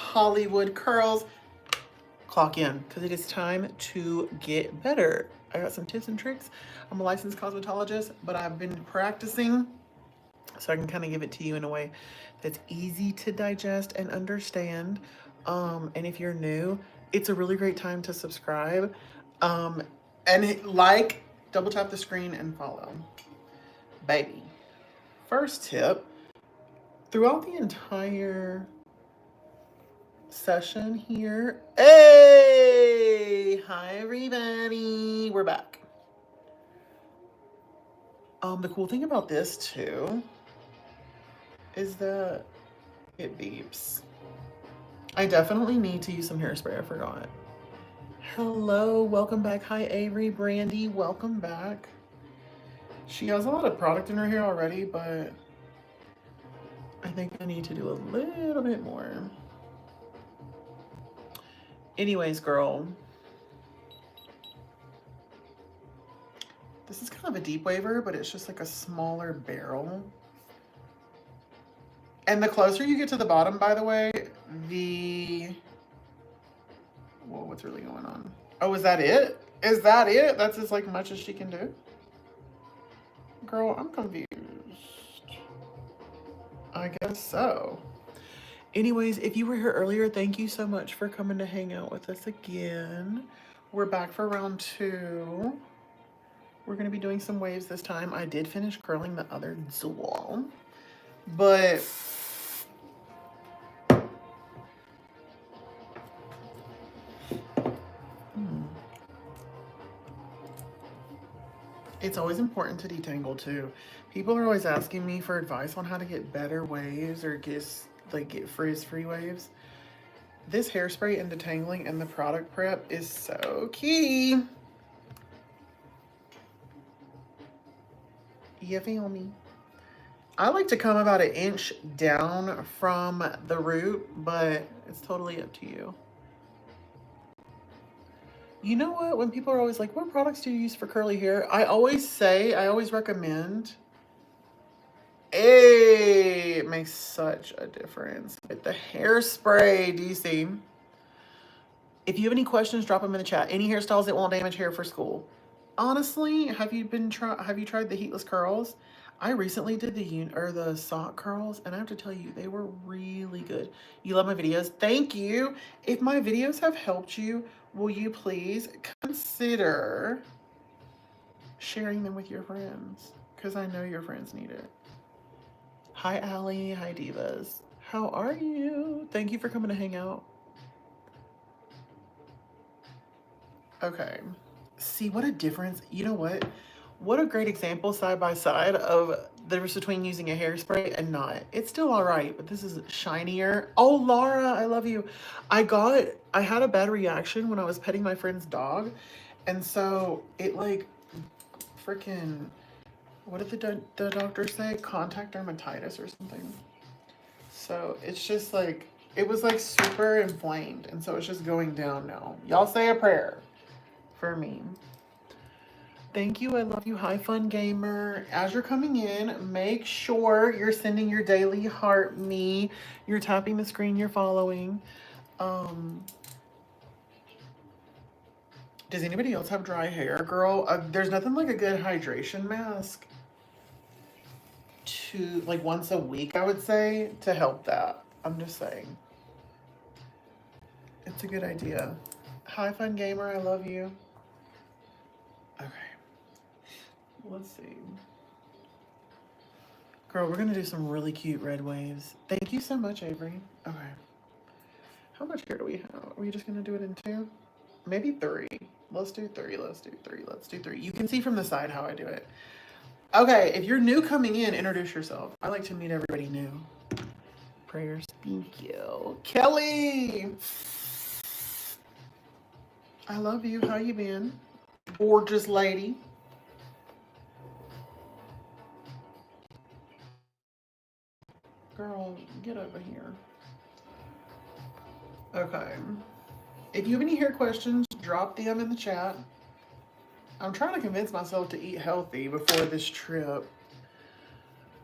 Hollywood curls. Clock in, because it is time to get better. I got some tips and tricks. I'm a licensed cosmetologist, but I've been practicing so I can kind of give it to you in a way that's easy to digest and understand. And if you're new, it's a really great time to subscribe. And like, double tap the screen and follow. Baby. First tip, throughout the entire session here. Hey! Hi everybody. We're back. The cool thing about this too is that it beeps. I definitely need to use some hairspray, I forgot. Hello, welcome back. Hi Avery, Brandy, welcome back. She has a lot of product in her hair already, but I think I need to do a little bit more. Anyways, girl, this is kind of a deep waver, but it's just like a smaller barrel. And the closer you get to the bottom, by the way, whoa, what's really going on? Oh, is that it? Is that it? That's as like much as she can do? Girl, I'm confused. I guess so. Anyways, if you were here earlier, thank you so much for coming to hang out with us again. We're back for round 2. We're going to be doing some waves this time. I did finish curling the other Zool, but it's always important to detangle too. People are always asking me for advice on how to get better waves or get frizz-free waves. This hairspray and detangling and the product prep is so key. You feel me? I like to come about an inch down from the root, but it's totally up to you. You know what? When people are always like, what products do you use for curly hair? I always recommend. Hey, it makes such a difference with the hairspray, DC. If you have any questions, drop them in the chat. Any hairstyles that won't damage hair for school. Honestly, have you tried the heatless curls? I recently did the sock curls, and I have to tell you, they were really good. You love my videos? Thank you. If my videos have helped you, will you please consider sharing them with your friends? Because I know your friends need it. Hi, Allie. Hi, Divas. How are you? Thank you for coming to hang out. Okay. See, what a difference. You know what? What a great example side by side of the difference between using a hairspray and not. It's still all right, but this is shinier. Oh, Laura, I love you. I had a bad reaction when I was petting my friend's dog. And so it like freaking, what did the doctor say? Contact dermatitis or something. So it's just like, it was like super inflamed. And so it's just going down now. Y'all say a prayer for me. Thank you. I love you. Hi, Fun Gamer. As you're coming in, make sure you're sending your daily heart me. You're tapping the screen. You're following. Does anybody else have dry hair, girl? There's nothing like a good hydration mask to like once a week, I would say, to help that. I'm just saying. It's a good idea. Hi, Fun Gamer. I love you. Okay. Let's see. Girl, we're gonna do some really cute red waves. Thank you so much, Avery. Okay. How much hair do we have? Are we just gonna do it in 2? Maybe 3. Let's do 3. Let's do 3. Let's do 3. You can see from the side how I do it. Okay, if you're new coming in, introduce yourself. I like to meet everybody new. Prayers. Thank you. Kelly! I love you. How you been? Gorgeous lady. Girl, get over here. Okay. If you have any hair questions, drop them in the chat. I'm trying to convince myself to eat healthy before this trip.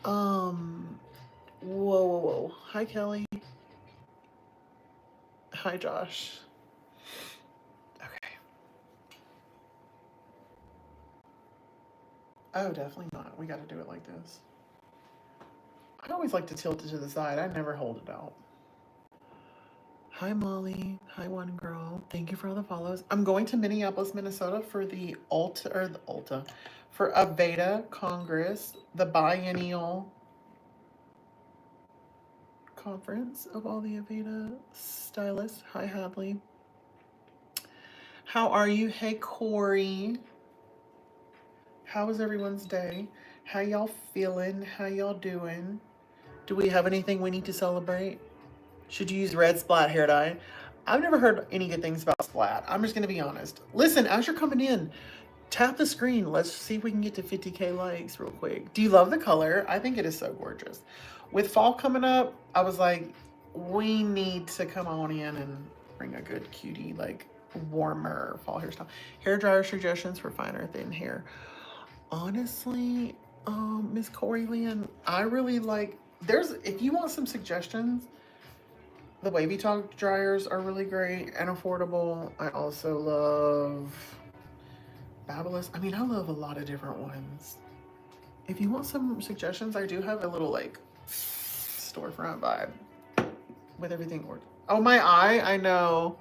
Whoa. Hi, Kelly. Hi, Josh. Okay. Oh, definitely not. We got to do it like this. I always like to tilt it to the side. I never hold it out. Hi, Molly. Hi, One Girl. Thank you for all the follows. I'm going to Minneapolis, Minnesota for the Ulta, for Aveda Congress, the biennial conference of all the Aveda stylists. Hi, Hadley. How are you? Hey, Corey. How was everyone's day? How y'all feeling? How y'all doing? Do we have anything we need to celebrate? Should you use red splat hair dye? I've never heard any good things about splat. I'm just going to be honest. Listen, as you're coming in, tap the screen. Let's see if we can get to 50K likes real quick. Do you love the color? I think it is so gorgeous. With fall coming up, I was like, we need to come on in and bring a good cutie, like warmer fall hairstyle. Hair dryer suggestions for finer thin hair. Honestly, Miss Corey Lynn, I really like, if you want some suggestions, the Wavy Talk dryers are really great and affordable. I also love Babyliss. I mean, I love a lot of different ones. If you want some suggestions, I do have a little like storefront vibe with everything ordered. Oh, my eye, I know.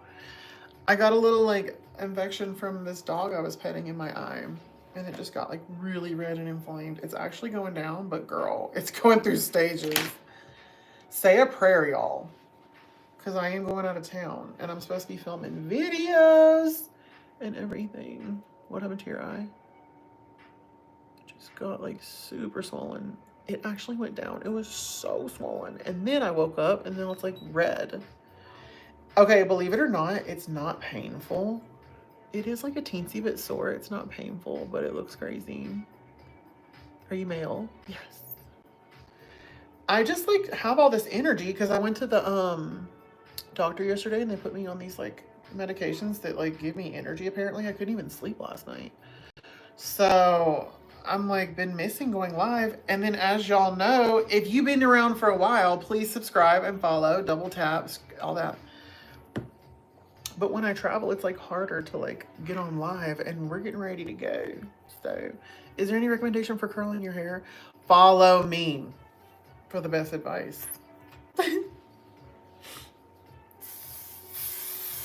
I got a little like infection from this dog I was petting in my eye. And it just got like really red and inflamed. It's actually going down, but girl, it's going through stages. Say a prayer, y'all. Because I am going out of town and I'm supposed to be filming videos and everything. What happened to your eye? It just got like super swollen. It actually went down. It was so swollen. And then I woke up and then it's like red. Okay, believe it or not, it's not painful. It is like a teensy bit sore. It's not painful, but it looks crazy. Are you male? Yes. I just like have all this energy because I went to the doctor yesterday and they put me on these like medications that like give me energy. Apparently I couldn't even sleep last night. So I'm like been missing going live. And then as y'all know, if you've been around for a while, please subscribe and follow, double taps, all that. But when I travel, it's like harder to like get on live and we're getting ready to go. So is there any recommendation for curling your hair? Follow me for the best advice.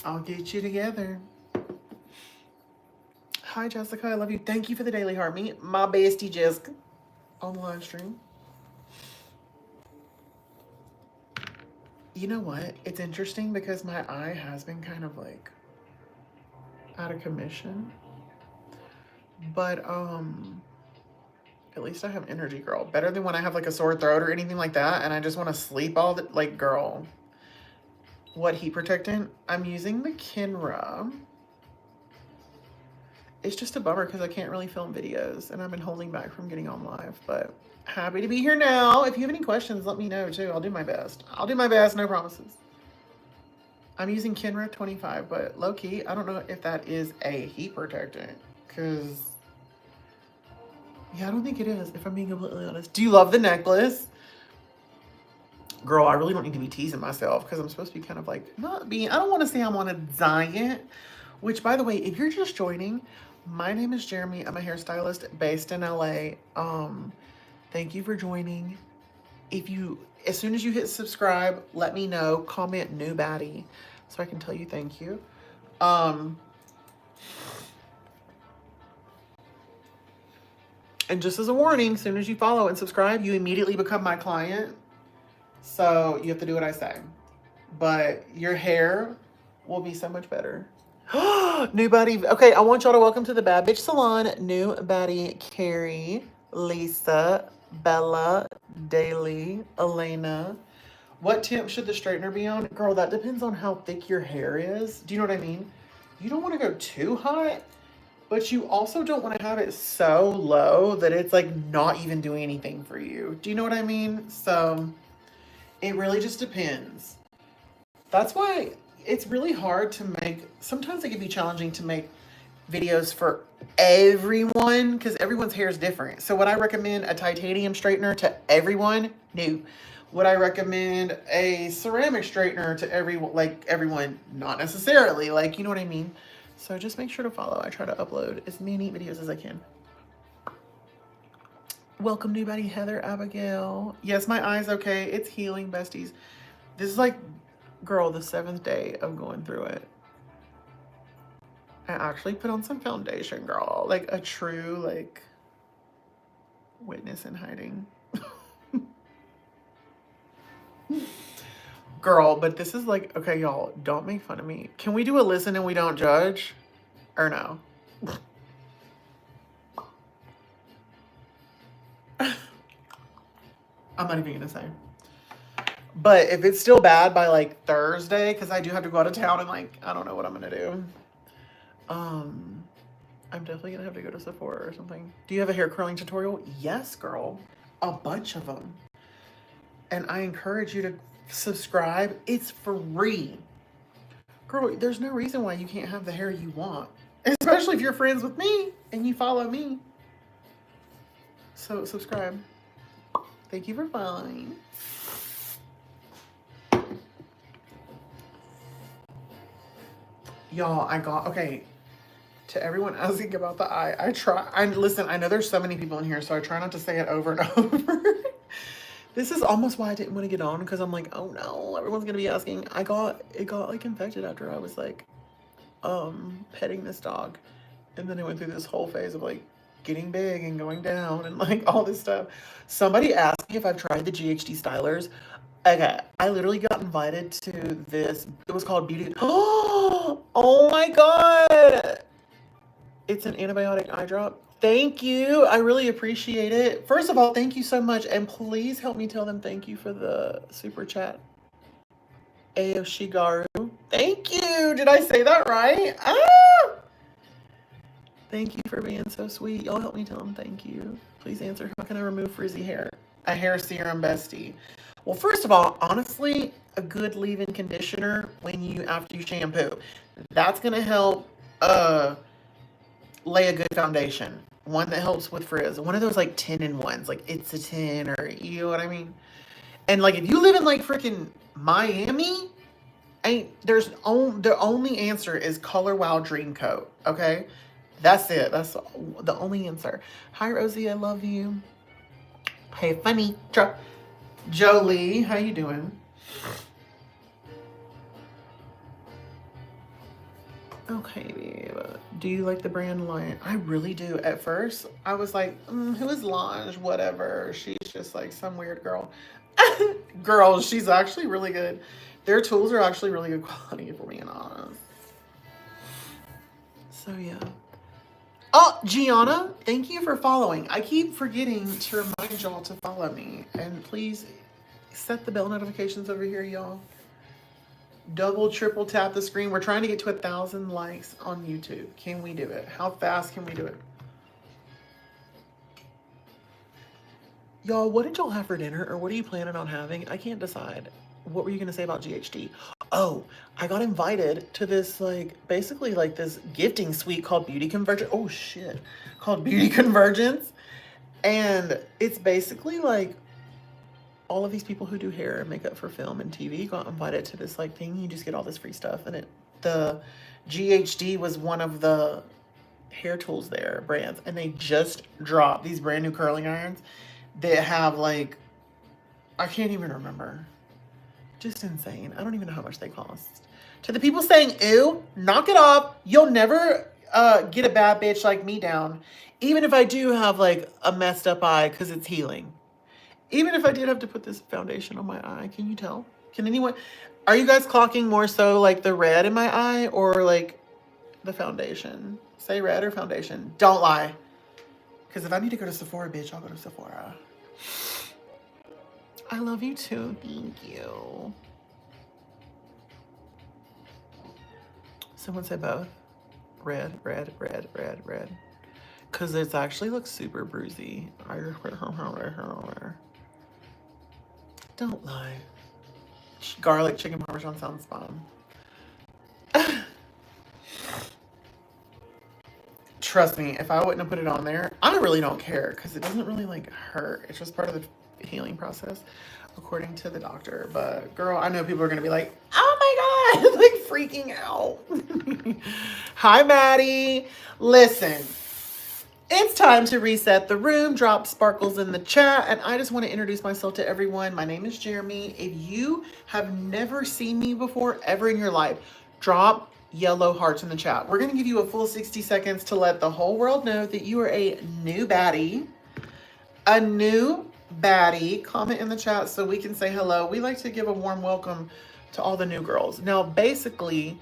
I'll get you together. Hi, Jessica. I love you. Thank you for the daily heart. Me, my bestie Jessica on the live stream. You know what? It's interesting because my eye has been kind of like out of commission. But at least I have energy, girl. Better than when I have like a sore throat or anything like that and I just want to sleep all the like, girl. What heat protectant? I'm using the Kinra. It's just a bummer because I can't really film videos and I've been holding back from getting on live, but happy to be here now. If you have any questions, let me know too. I'll do my best. I'll do my best, no promises. I'm using Kinra 25, but low key, I don't know if that is a heat protectant because, yeah, I don't think it is, if I'm being completely honest. Do you love the necklace? Girl, I really don't need to be teasing myself because I'm supposed to be kind of like, I don't want to say I'm on a diet, which by the way, if you're just joining, my name is Jeremy. I'm a hairstylist based in LA. Thank you for joining. As soon as you hit subscribe, let me know, comment new baddie so I can tell you thank you. And just as a warning, as soon as you follow and subscribe, you immediately become my client. So you have to do what I say. But your hair will be so much better. New baddie. Okay, I want y'all to welcome to the Bad Bitch Salon. New baddie Carrie, Lisa, Bella, Daily, Elena. What temp should the straightener be on? Girl, that depends on how thick your hair is. Do you know what I mean? You don't want to go too hot, but you also don't want to have it so low that it's like not even doing anything for you. Do you know what I mean? So it really just depends. That's why it's really hard to make, sometimes it can be challenging to make videos for everyone because everyone's hair is different. So would I recommend a titanium straightener to everyone? No. Would I recommend a ceramic straightener to everyone? Not necessarily. Like, you know what I mean? So just make sure to follow. I try to upload as many videos as I can. Welcome, new buddy, Heather Abigail. Yes, my eye's okay. It's healing, besties. This is like, girl, the 7th day of going through it. I actually put on some foundation, girl. Like a true, like, witness in hiding. Girl, but this is like, okay, y'all, don't make fun of me. Can we do a listen and we don't judge? Or no? I'm not even gonna say. But if it's still bad by like Thursday, because I do have to go out of town and like, I don't know what I'm gonna do. I'm definitely gonna have to go to Sephora or something. Do you have a hair curling tutorial? Yes, girl. A bunch of them. And I encourage you to subscribe. It's free. Girl, there's no reason why you can't have the hair you want. Especially if you're friends with me and you follow me. So subscribe. Thank you for following. Y'all, okay. To everyone asking about the eye, listen, I know there's so many people in here, so I try not to say it over and over. This is almost why I didn't want to get on, because I'm like, oh no, everyone's gonna be asking. It got like infected after I was like, petting this dog. And then I went through this whole phase of like getting big and going down and like all this stuff. Somebody asked me if I've tried the GHD stylers. Okay, I literally got invited to this. It was called Beauty. Oh my god! It's an antibiotic eye drop. Thank you. I really appreciate it. First of all, thank you so much. And please help me tell them thank you for the super chat. Ayoshigaru. Thank you. Did I say that right? Ah! Thank you for being so sweet. Y'all help me tell them thank you. Please answer. How can I remove frizzy hair? A hair serum, bestie. Well, first of all, honestly, a good leave-in conditioner after you shampoo. That's gonna help lay a good foundation. One that helps with frizz. One of those like 10-in-1s, like It's a 10, or you know what I mean? And like if you live in like freaking Miami, the only answer is Color Wow Dream Coat, okay? That's it. That's the only answer. Hi, Rosie. I love you. Hey, funny. Jolie, how you doing? Okay, babe. Do you like the brand Lange? I really do. At first, I was like, who is Lange? Whatever. She's just like some weird girl. Girl, she's actually really good. Their tools are actually really good quality, if we're being honest. So, yeah. Oh, Gianna, thank you for following. I keep forgetting to remind y'all to follow me. And please set the bell notifications over here, y'all. Double, triple tap the screen. We're trying to get to 1,000 likes on YouTube. Can we do it? How fast can we do it? Y'all, what did y'all have for dinner, or what are you planning on having? I can't decide. What were you going to say about GHD? Oh, I got invited to this, like, basically, like, this gifting suite called Beauty Convergence. Oh, shit. Called Beauty Convergence. And it's basically, like, all of these people who do hair and makeup for film and TV got invited to this, like, thing. You just get all this free stuff. And the GHD was one of the hair tools there, brands. And they just dropped these brand new curling irons that have, like, I can't even remember. Just insane. I don't even know how much they cost. To the people saying, ew, knock it off. You'll never get a bad bitch like me down. Even if I do have like a messed up eye because it's healing. Even if I did have to put this foundation on my eye. Can you tell? Can anyone? Are you guys clocking more so like the red in my eye or like the foundation? Say red or foundation. Don't lie. Because if I need to go to Sephora, bitch, I'll go to Sephora. I love you too. Thank you. Someone said both. Red, red, red, red, red. Because it actually looks super bruisey. Don't lie. Garlic chicken parmesan sounds fun. Trust me, if I wouldn't have put it on there, I really don't care because it doesn't really like hurt. It's just part of the healing process. according to the doctor. But girl, I know people are gonna be like, oh my God, like freaking out. Hi, Maddie. Listen, it's time to reset the room, drop sparkles in the chat, and I just want to introduce myself to everyone. My name is Jeremy. If you have never seen me before, ever in your life, drop yellow hearts in the chat. We're going to give you a full 60 seconds to let the whole world know that you are a new baddie. A new baddie. Comment in the chat so we can say hello. We like to give a warm welcome to all the new girls. Now, basically,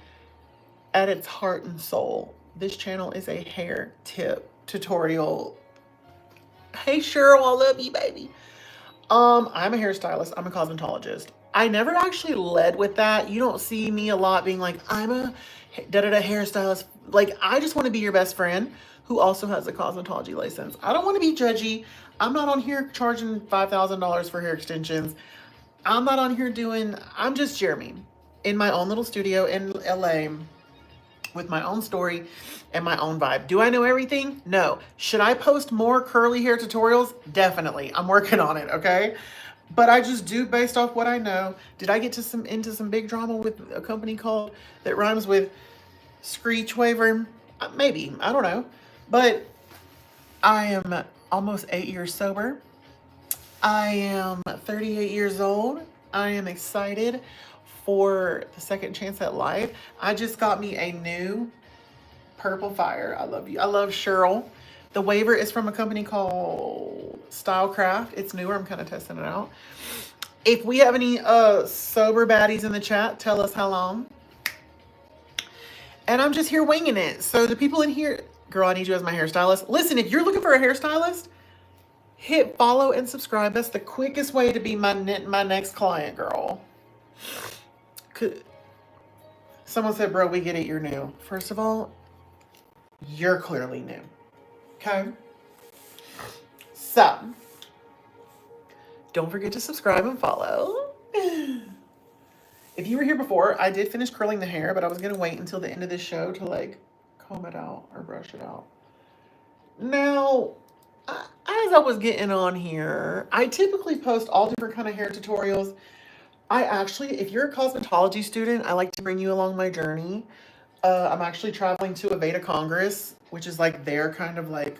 at its heart and soul, this channel is a hair tip tutorial. Hey Cheryl, I love you, baby. I'm a hairstylist. I'm a cosmetologist. I never actually led with that. You don't see me a lot being like, I'm a da-da-da hairstylist. Like, I just want to be your best friend who also has a cosmetology license. I don't want to be judgy. I'm not on here charging $5,000 for hair extensions. I'm not on here I'm just Jeremy in my own little studio in LA with my own story and my own vibe. Do I know everything? No. Should I post more curly hair tutorials? Definitely. I'm working on it, okay? But I just do based off what I know. Did I get into some big drama with a company called that rhymes with Screech Waver? Maybe. I don't know. But I am almost 8 years sober. I am 38 years old. I am excited for the second chance at life. I just got me a new Purple Fire. I love you. I love Cheryl. The waver is from a company called Stylecraft. It's newer. I'm kind of testing it out. If we have any sober baddies in the chat, tell us how long. And I'm just here winging it. So the people in here, girl, I need you as my hairstylist. Listen, if you're looking for a hairstylist, hit follow and subscribe. That's the quickest way to be my next client, girl. Someone said, bro, we get it, you're new. First of all, you're clearly new. Okay? So, don't forget to subscribe and follow. If you were here before, I did finish curling the hair, but I was going to wait until the end of this show to like comb it out or brush it out. Now, as I was getting on here, I typically post all different kind of hair tutorials. I actually, if you're a cosmetology student, I like to bring you along my journey. I'm actually traveling to Aveda Congress, which is like their kind of like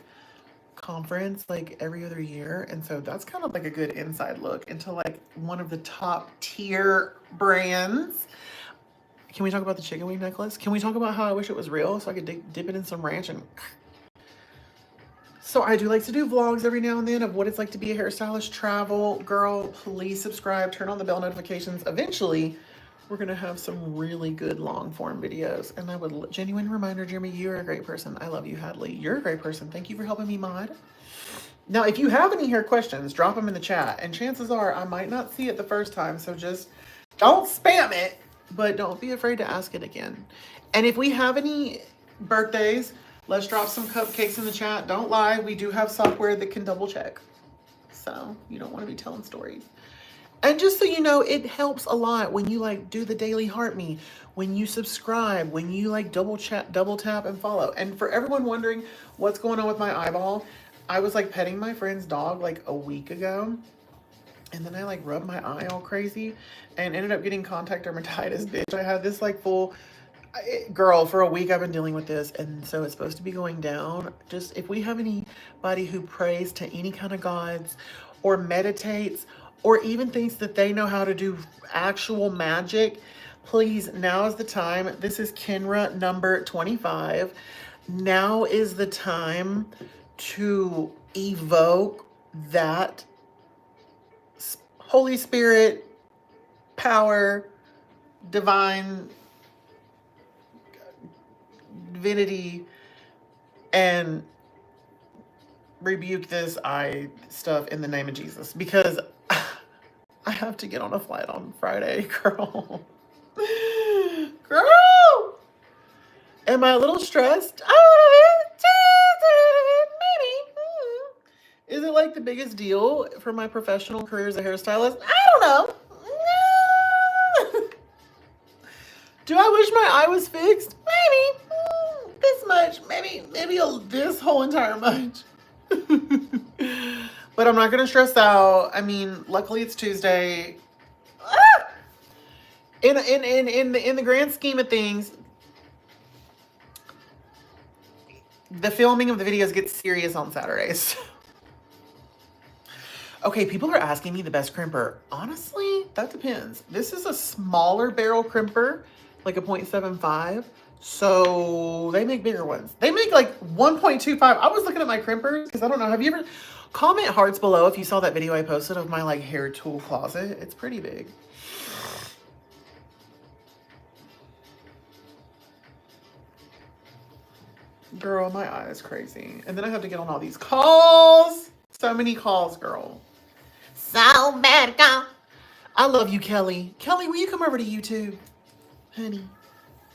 conference like every other year. And so that's kind of like a good inside look into like one of the top tier brands. Can we talk about the chicken wing necklace? Can we talk about how I wish it was real so I could dip it in some ranch and... So I do like to do vlogs every now and then of what it's like to be a hairstylist, travel. Girl, please subscribe, turn on the bell notifications. Eventually, we're going to have some really good long form videos. And I would, genuine reminder, Jeremy, you're a great person. I love you, Hadley. You're a great person. Thank you for helping me mod. Now, if you have any hair questions, drop them in the chat. And chances are I might not see it the first time. So just don't spam it, but don't be afraid to ask it again. And if we have any birthdays, let's drop some cupcakes in the chat. Don't lie. We do have software that can double check. So you don't want to be telling stories. And just so you know, it helps a lot when you like do the daily heart me, when you subscribe, when you like double tap and follow. And for everyone wondering what's going on with my eyeball, I was like petting my friend's dog like a week ago. And then I like rubbed my eye all crazy and ended up getting contact dermatitis, bitch. I had this like full... Girl, for a week I've been dealing with this, and so it's supposed to be going down. Just if we have anybody who prays to any kind of gods or meditates or even thinks that they know how to do actual magic, please, now is the time. This is Kenra number 25. Now is the time to evoke that Holy Spirit power, divine divinity, and rebuke this eye stuff in the name of Jesus, because I have to get on a flight on Friday, girl. Girl! Am I a little stressed? Maybe. Is it like the biggest deal for my professional career as a hairstylist? I don't know. Do I wish my eye was fixed? Maybe. This much. Maybe this whole entire much. But I'm not gonna stress out. I mean, luckily it's Tuesday. Ah! In the grand scheme of things, the filming of the videos gets serious on Saturdays. Okay, people are asking me the best crimper. Honestly, that depends. This is a smaller barrel crimper, like a 0.75. So they make bigger ones. They make like 1.25. I was looking at my crimpers because I don't know. Have you ever comment hearts below if you saw that video I posted of my like hair tool closet? It's pretty big. Girl, my eye is crazy. And then I have to get on all these calls. So many calls, girl. So bad, girl. I love you, Kelly. Kelly, will you come over to YouTube, honey,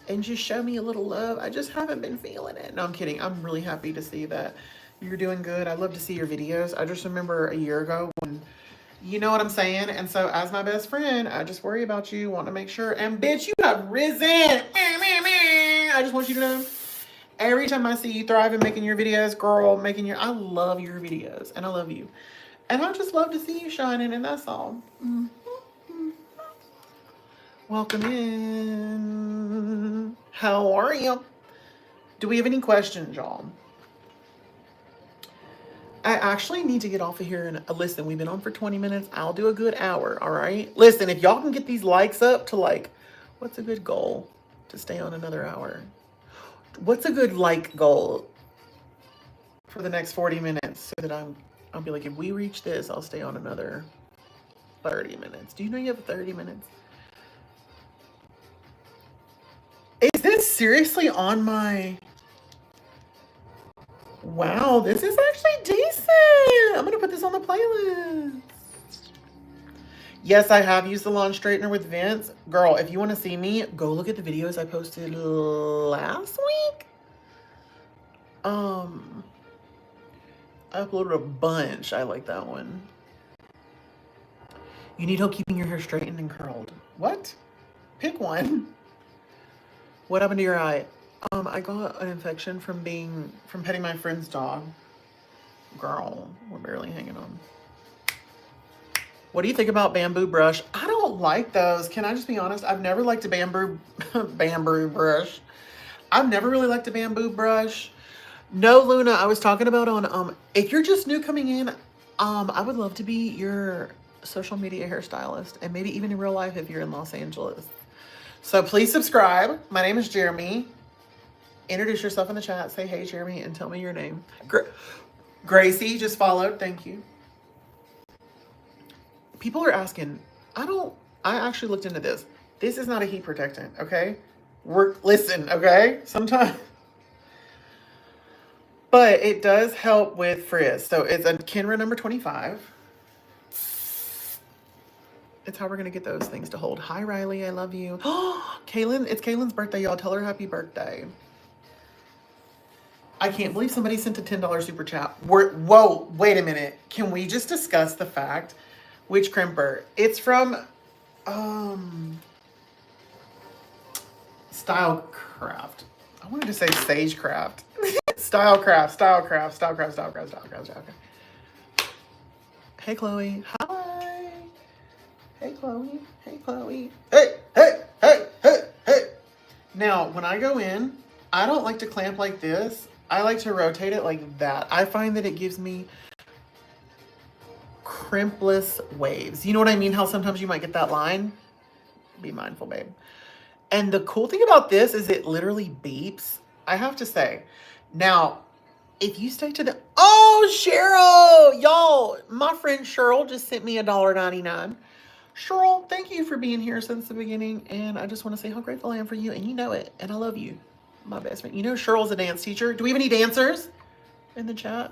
and just show me a little love? I just haven't been feeling it. No, I'm kidding. I'm really happy to see that you're doing good. I love to see your videos. I just remember a year ago when, you know what I'm saying? And so as my best friend, I just worry about you, want to make sure. And bitch, you have risen. I just want you to know. Every time I see you thriving, making your videos, girl, I love your videos and I love you. And I just love to see you shining, and that's all. Mm-hmm. Welcome in. How are you? Do we have any questions, y'all? I actually need to get off of here and listen, we've been on for 20 minutes. I'll do a good hour, all right? Listen, if y'all can get these likes up to like, what's a good goal to stay on another hour? What's a good like goal for the next 40 minutes so that I'll be like, if we reach this, I'll stay on another 30 minutes. Do you know you have 30 minutes? Is this seriously on my... Wow, this is actually decent. I'm gonna put this on the playlist. Yes, I have used the lawn straightener with Vince. Girl, if you want to see me, go look at the videos I posted last week. I uploaded a bunch. I like that one. You need help keeping your hair straightened and curled. What? Pick one. What happened to your eye? I got an infection from petting my friend's dog. Girl, we're barely hanging on. What do you think about bamboo brush? I don't like those. Can I just be honest? I've never liked a bamboo brush. I've never really liked a bamboo brush. No, Luna, I was talking about on, if you're just new coming in, I would love to be your social media hairstylist and maybe even in real life if you're in Los Angeles. So please subscribe. My name is Jeremy. Introduce yourself in the chat. Say, hey, Jeremy, and tell me your name. Gracie just followed. Thank you. People are asking, I actually looked into this. This is not a heat protectant, okay? Listen, okay? Sometimes. But it does help with frizz. So it's a Kenra number 25. It's how we're going to get those things to hold. Hi, Riley. I love you. Kaylin, it's Kaylin's birthday, y'all. Tell her happy birthday. I can't believe somebody sent a $10 super chat. Whoa, wait a minute. Can we just discuss the fact which crimper? It's from Stylecraft. I wanted to say Sagecraft. Stylecraft. Hey, Chloe. Hi. Hey, Chloe. Hey, Chloe. Hey. Now, when I go in, I don't like to clamp like this. I like to rotate it like that. I find that it gives me crimpless waves. You know what I mean? How sometimes you might get that line? Be mindful, babe. And the cool thing about this is it literally beeps. I have to say. Now, if you stay to the... Oh, Cheryl! Y'all, my friend Cheryl just sent me $1.99. Cheryl, thank you for being here since the beginning. And I just want to say how grateful I am for you. And you know it. And I love you, my best friend. You know Cheryl's a dance teacher. Do we have any dancers in the chat?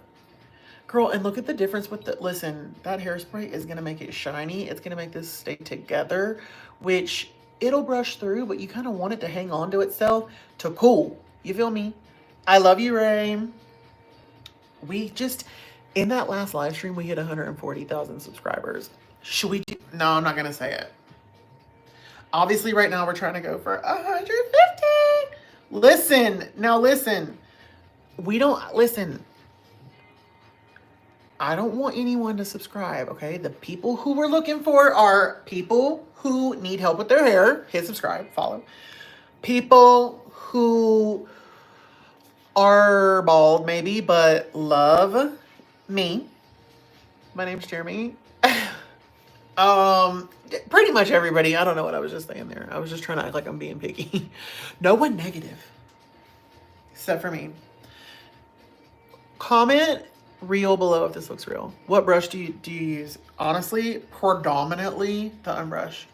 Girl, and look at the difference with the... Listen, that hairspray is going to make it shiny. It's going to make this stay together, which it'll brush through, but you kind of want it to hang on to itself to cool. You feel me? I love you, Ray. We just... In that last live stream, we hit 140,000 subscribers. Should we do... No, I'm not going to say it. Obviously, right now, we're trying to go for 150. Listen. Now, listen. We don't... Listen. I don't want anyone to subscribe, okay? The people who we're looking for are people who need help with their hair. Hit subscribe, follow. People who are bald, maybe, but love me. My name's Jeremy. Pretty much everybody. I don't know what I was just saying there. I was just trying to act like I'm being picky. No one negative, except for me. Comment real below if this looks real. What brush do you use? Honestly, predominantly the unbrush.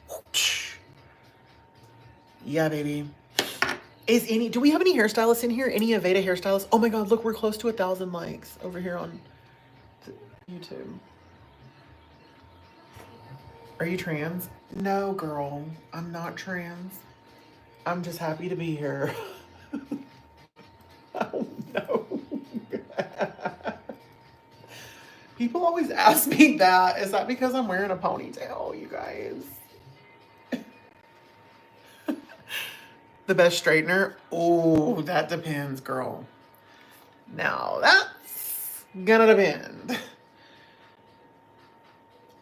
Yeah, baby. Do we have any hairstylists in here? Any Aveda hairstylists? Oh my God, look, we're close to 1,000 likes over here on YouTube. Are you trans? No, girl, I'm not trans. I'm just happy to be here. Oh no. People always ask me that. Is that because I'm wearing a ponytail, you guys? The best straightener? Oh, that depends, girl. Now that's gonna depend.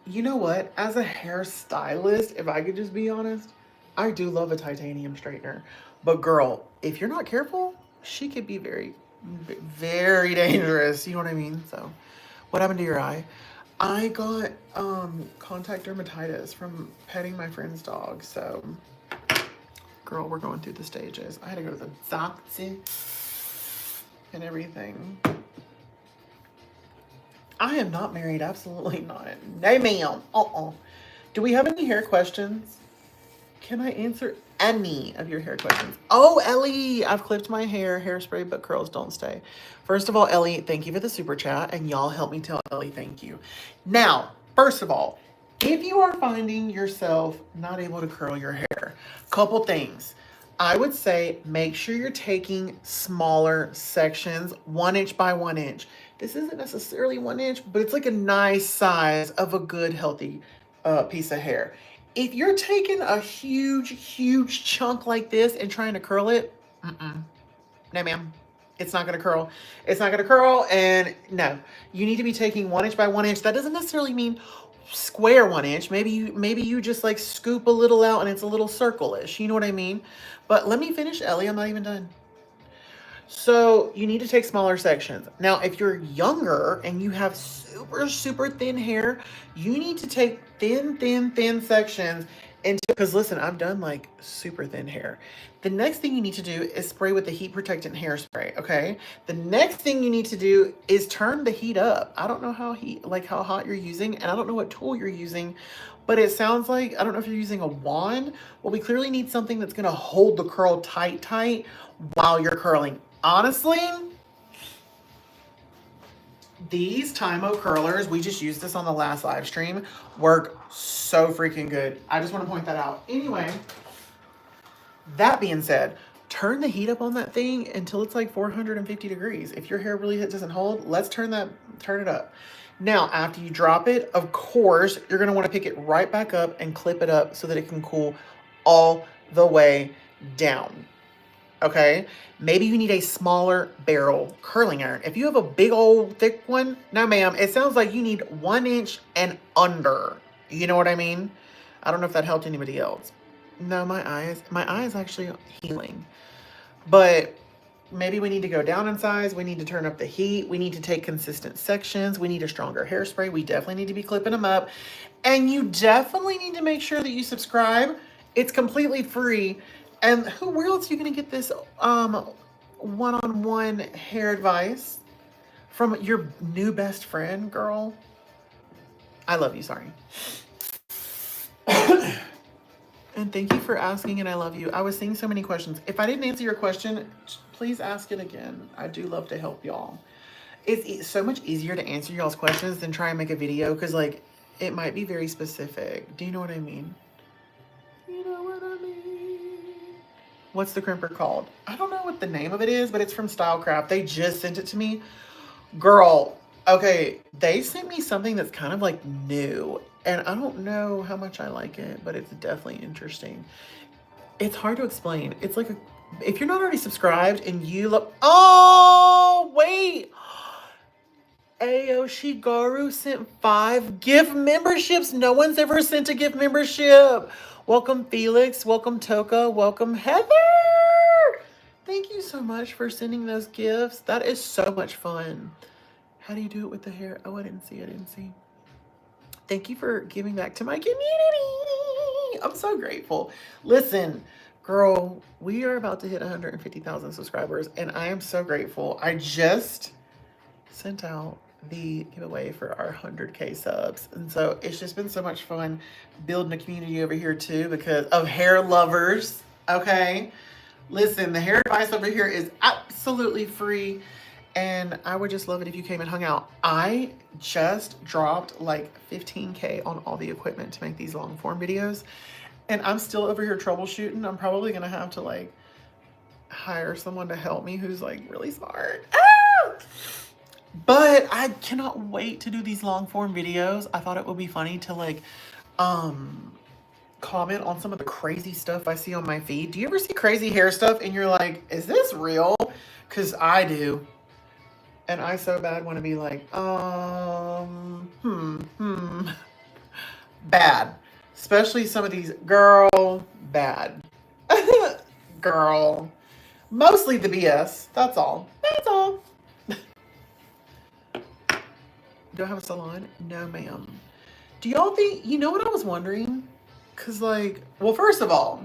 You know what? As a hairstylist, if I could just be honest, I do love a titanium straightener. But girl, if you're not careful, she could be very, very dangerous. You know what I mean? So, what happened to your eye? I got contact dermatitis from petting my friend's dog. So, girl, we're going through the stages. I had to go to the doctor and everything. I am not married. Absolutely not. No, ma'am. Do we have any hair questions? Can I answer any of your hair questions? Oh, Ellie, I've clipped my hair, hairspray, but curls don't stay. First of all, Ellie, thank you for the super chat, and y'all help me tell Ellie thank you. Now, first of all, if you are finding yourself not able to curl your hair, couple things. I would say make sure you're taking smaller sections, 1 inch by 1 inch. This isn't necessarily 1 inch, but it's like a nice size of a good, healthy piece of hair. If you're taking a huge, huge chunk like this and trying to curl it, no, ma'am. It's not going to curl. It's not going to curl, and no. You need to be taking 1 inch by 1 inch. That doesn't necessarily mean square 1 inch. Maybe you just like scoop a little out and it's a little circle-ish. You know what I mean? But let me finish, Ellie. I'm not even done. So you need to take smaller sections. Now, if you're younger and you have super, super thin hair, you need to take thin sections because listen, I've done like super thin hair. The next thing you need to do is spray with the heat protectant hairspray, okay? The next thing you need to do is turn the heat up. I don't know how hot you're using, and I don't know what tool you're using, but it sounds like, I don't know if you're using a wand. Well, we clearly need something that's gonna hold the curl tight while you're curling. Honestly, these Tymo curlers, we just used this on the last live stream, work so freaking good. I just want to point that out. Anyway, that being said, turn the heat up on that thing until it's like 450 degrees. If your hair really doesn't hold, let's turn it up. Now, after you drop it, of course, you're going to want to pick it right back up and clip it up so that it can cool all the way down. Okay, maybe you need a smaller barrel curling iron. If you have a big old thick one, no ma'am, it sounds like you need 1 inch and under. You know what I mean? I don't know if that helped anybody else. No, my eye is actually healing. But maybe we need to go down in size. We need to turn up the heat. We need to take consistent sections. We need a stronger hairspray. We definitely need to be clipping them up. And you definitely need to make sure that you subscribe. It's completely free. And where else are you going to get this one-on-one hair advice? From your new best friend, girl? I love you, sorry. And thank you for asking, and I love you. I was seeing so many questions. If I didn't answer your question, please ask it again. I do love to help y'all. It's so much easier to answer y'all's questions than try and make a video, because, like, it might be very specific. Do you know what I mean? You know what I mean? What's the crimper called? I don't know what the name of it is, but it's from Stylecraft. They just sent it to me. Girl, okay, they sent me something that's kind of like new, and I don't know how much I like it, but it's definitely interesting. It's hard to explain. It's like if you're not already subscribed and you look, oh, wait. Ayo Shigaru sent 5 gift memberships. No one's ever sent a gift membership. Welcome Felix. Welcome Toka. Welcome Heather. Thank you so much for sending those gifts. That is so much fun. How do you do it with the hair? Oh, I didn't see. Thank you for giving back to my community. I'm so grateful. Listen, girl, we are about to hit 150,000 subscribers, and I am so grateful. I just sent out the giveaway for our 100K subs, and so it's just been so much fun building a community over here too because of hair lovers. Okay, listen, the hair advice over here is absolutely free, and I would just love it if you came and hung out. I just dropped like 15K on all the equipment to make these long form videos, and I'm still over here troubleshooting. I'm probably gonna have to like hire someone to help me who's like really smart. But I cannot wait to do these long form videos. I thought it would be funny to like comment on some of the crazy stuff I see on my feed. Do you ever see crazy hair stuff and you're like, is this real? Because I do. And I so bad want to be like, bad. Especially some of these, girl, bad. Girl. Mostly the BS. That's all. That's all. Do I have a salon? No, ma'am. Do y'all think, you know what I was wondering? Because like, well, first of all,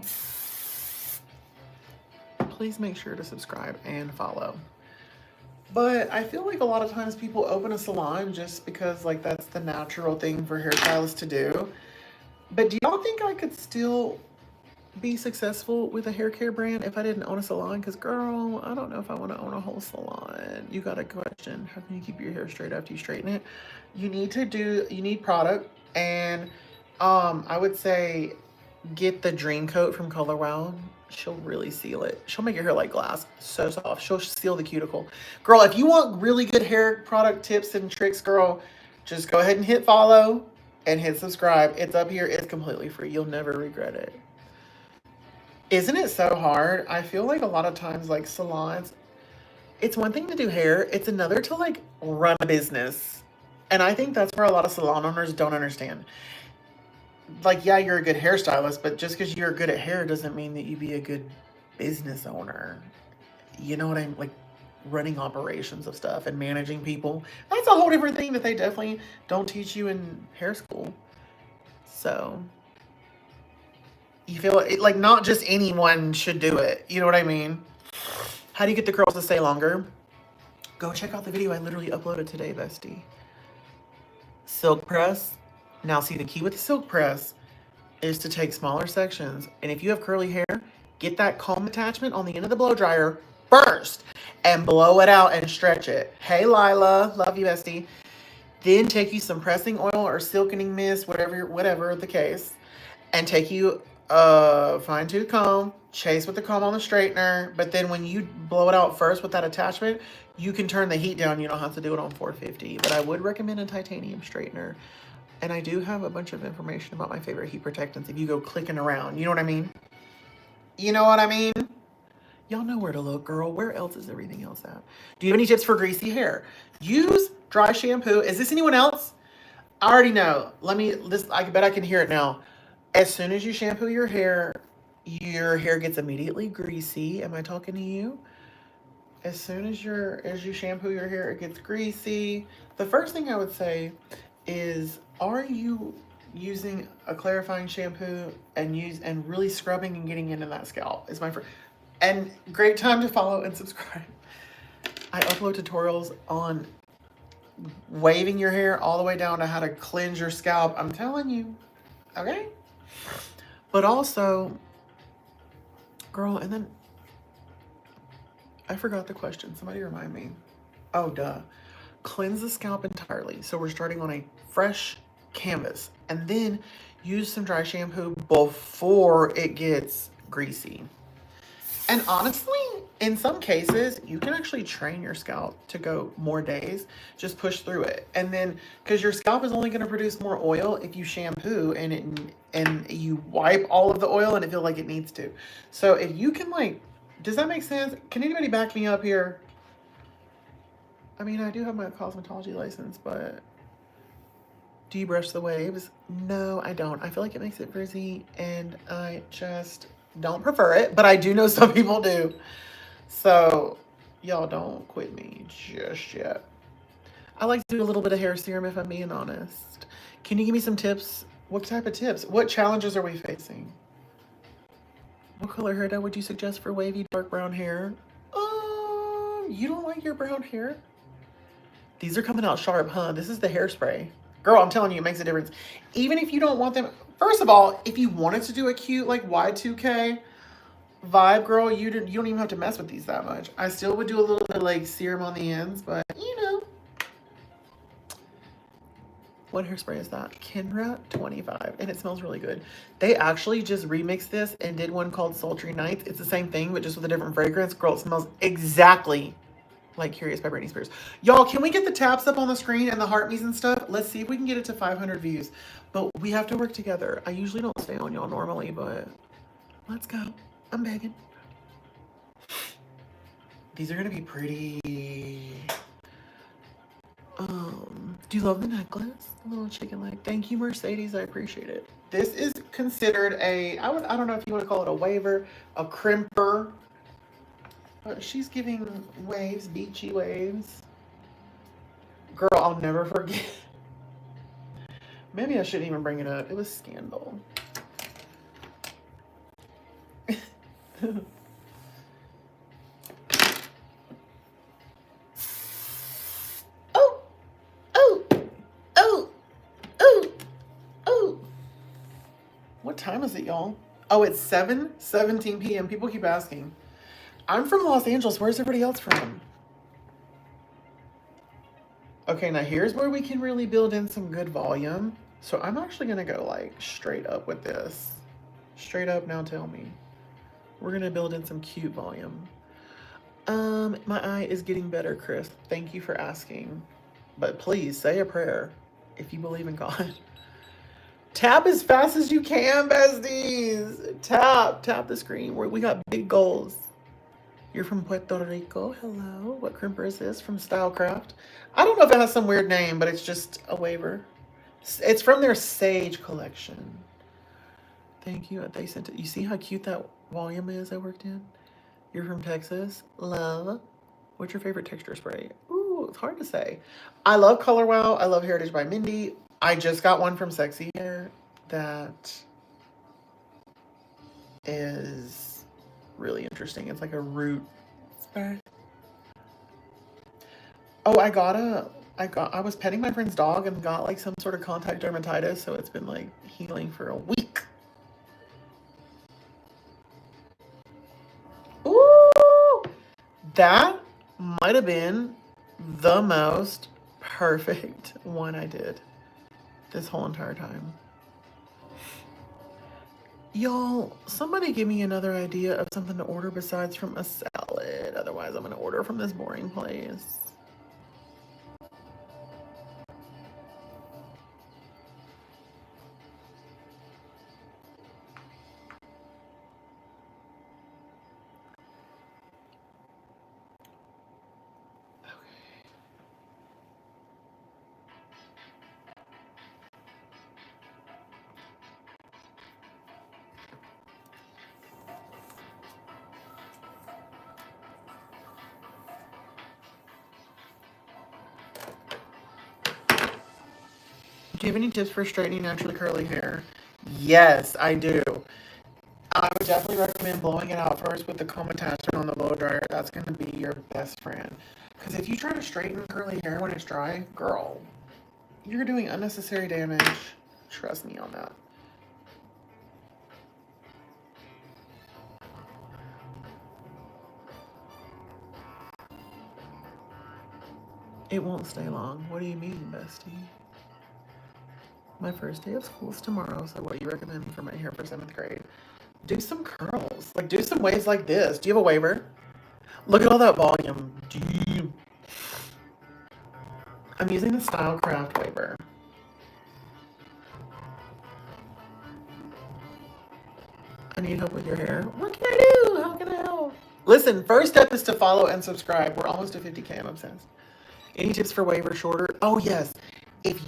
please make sure to subscribe and follow. But I feel like a lot of times people open a salon just because like that's the natural thing for hairstylists to do. But do y'all think I could still be successful with a hair care brand if I didn't own a salon? Because girl, I don't know if I want to own a whole salon. You got a question. How can you keep your hair straight after you straighten it? You need product, and I would say get the Dream Coat from Color Wow. She'll really seal it. She'll make your hair like glass. So soft. She'll seal the cuticle. Girl, if you want really good hair product tips and tricks, girl, just go ahead and hit follow and hit subscribe. It's up here. It's completely free. You'll never regret it. Isn't it so hard? I feel like a lot of times, like salons, it's one thing to do hair, it's another to like run a business. And I think that's where a lot of salon owners don't understand. Like, yeah, you're a good hairstylist, but just because you're good at hair doesn't mean that you be a good business owner. You know what I'm like, running operations of stuff and managing people. That's a whole different thing that they definitely don't teach you in hair school. So you feel like not just anyone should do it. You know what I mean? How do you get the curls to stay longer? Go check out the video I literally uploaded today, bestie. Silk press. Now see, the key with the silk press is to take smaller sections. And if you have curly hair, get that comb attachment on the end of the blow dryer first and blow it out and stretch it. Hey, Lila. Love you, bestie. Then take you some pressing oil or silkening mist, whatever the case, and take you fine tooth comb, chase with the comb on the straightener. But then when you blow it out first with that attachment, you can turn the heat down. You don't have to do it on 450. But I would recommend a titanium straightener. And I do have a bunch of information about my favorite heat protectants if you go clicking around. You know what I mean? You know what I mean? Y'all know where to look, girl. Where else is everything else at? Do you have any tips for greasy hair? Use dry shampoo. Is this anyone else? I already know. I bet I can hear it now. As soon as you shampoo your hair gets immediately greasy. Am I talking to you? As soon as you shampoo your hair, it gets greasy. The first thing I would say is, are you using a clarifying shampoo and really scrubbing and getting into that scalp? Is my first. And great time to follow and subscribe. I upload tutorials on waving your hair all the way down to how to cleanse your scalp. I'm telling you, okay? But also, girl, and then I forgot the question. Somebody remind me. Oh, duh. Cleanse the scalp entirely. So we're starting on a fresh canvas, and then use some dry shampoo before it gets greasy. And honestly, in some cases, you can actually train your scalp to go more days. Just push through it. And then, because your scalp is only going to produce more oil if you shampoo and you wipe all of the oil and it feels like it needs to. So if you can, like, does that make sense? Can anybody back me up here? I mean, I do have my cosmetology license, but do you brush the waves? No, I don't. I feel like it makes it frizzy, and I just don't prefer it, but I do know some people do. So, y'all don't quit me just yet. I like to do a little bit of hair serum if I'm being honest. Can you give me some tips? What type of tips? What challenges are we facing? What color hair dye would you suggest for wavy dark brown hair? You don't like your brown hair? These are coming out sharp, huh? This is the hairspray. Girl, I'm telling you, it makes a difference. Even if you don't want them, first of all, if you wanted to do a cute like Y2K vibe, girl, you don't even have to mess with these that much. I still would do a little bit of like serum on the ends, but you know. What hairspray is that? Kenra 25, and it smells really good. They actually just remixed this and did one called Sultry Nights. It's the same thing, but just with a different fragrance. Girl, it smells exactly like Curious by Britney Spears. Y'all, can we get the taps up on the screen and the heart me's and stuff? Let's see if we can get it to 500 views. But we have to work together. I usually don't stay on y'all normally, but let's go. I'm begging. These are gonna be pretty. Do you love the necklace? A little chicken leg. Thank you, Mercedes. I appreciate it. This is considered I don't know if you want to call it a waver, a crimper. But she's giving waves, beachy waves. Girl, I'll never forget. Maybe I shouldn't even bring it up. It was scandal. Oh, oh, oh, oh, oh. What time is it, y'all? Oh, it's 7:17 p.m. People keep asking. I'm from Los Angeles. Where's everybody else from? Okay, now here's where we can really build in some good volume. So I'm actually going to go like straight up with this. Straight up, now tell me. We're going to build in some cute volume. My eye is getting better, Chris. Thank you for asking. But please say a prayer if you believe in God. Tap as fast as you can, besties. Tap the screen. We got big goals. You're from Puerto Rico. Hello. What crimper is this? From Stylecraft. I don't know if it has some weird name, but it's just a waver. It's from their Sage collection. Thank you. They sent it. You see how cute that volume is I worked in? You're from Texas. Love. What's your favorite texture spray? Ooh, it's hard to say. I love Color Wow. I love Heritage by Mindy. I just got one from Sexy Hair that is really interesting. It's like a root spray. Oh, I was petting my friend's dog and got like some sort of contact dermatitis, so it's been like healing for a week. Ooh, that might have been the most perfect one I did this whole entire time. Y'all, somebody give me another idea of something to order besides from a salad. Otherwise, I'm going to order from this boring place. Do you have any tips for straightening naturally curly hair? Yes, I do. I would definitely recommend blowing it out first with the comb attachment on the blow dryer. That's going to be your best friend. Because if you try to straighten curly hair when it's dry, girl, you're doing unnecessary damage. Trust me on that. It won't stay long. What do you mean, bestie? My first day of school is tomorrow, so what do you recommend for my hair for 7th grade? Do some curls. Like, do some waves like this. Do you have a waver? Look at all that volume. Damn. I'm using the Stylecraft waver. I need help with your hair. What can I do? How can I help? Listen, first step is to follow and subscribe. We're almost to 50K. I'm obsessed. Any tips for wave or shorter? Oh yes. If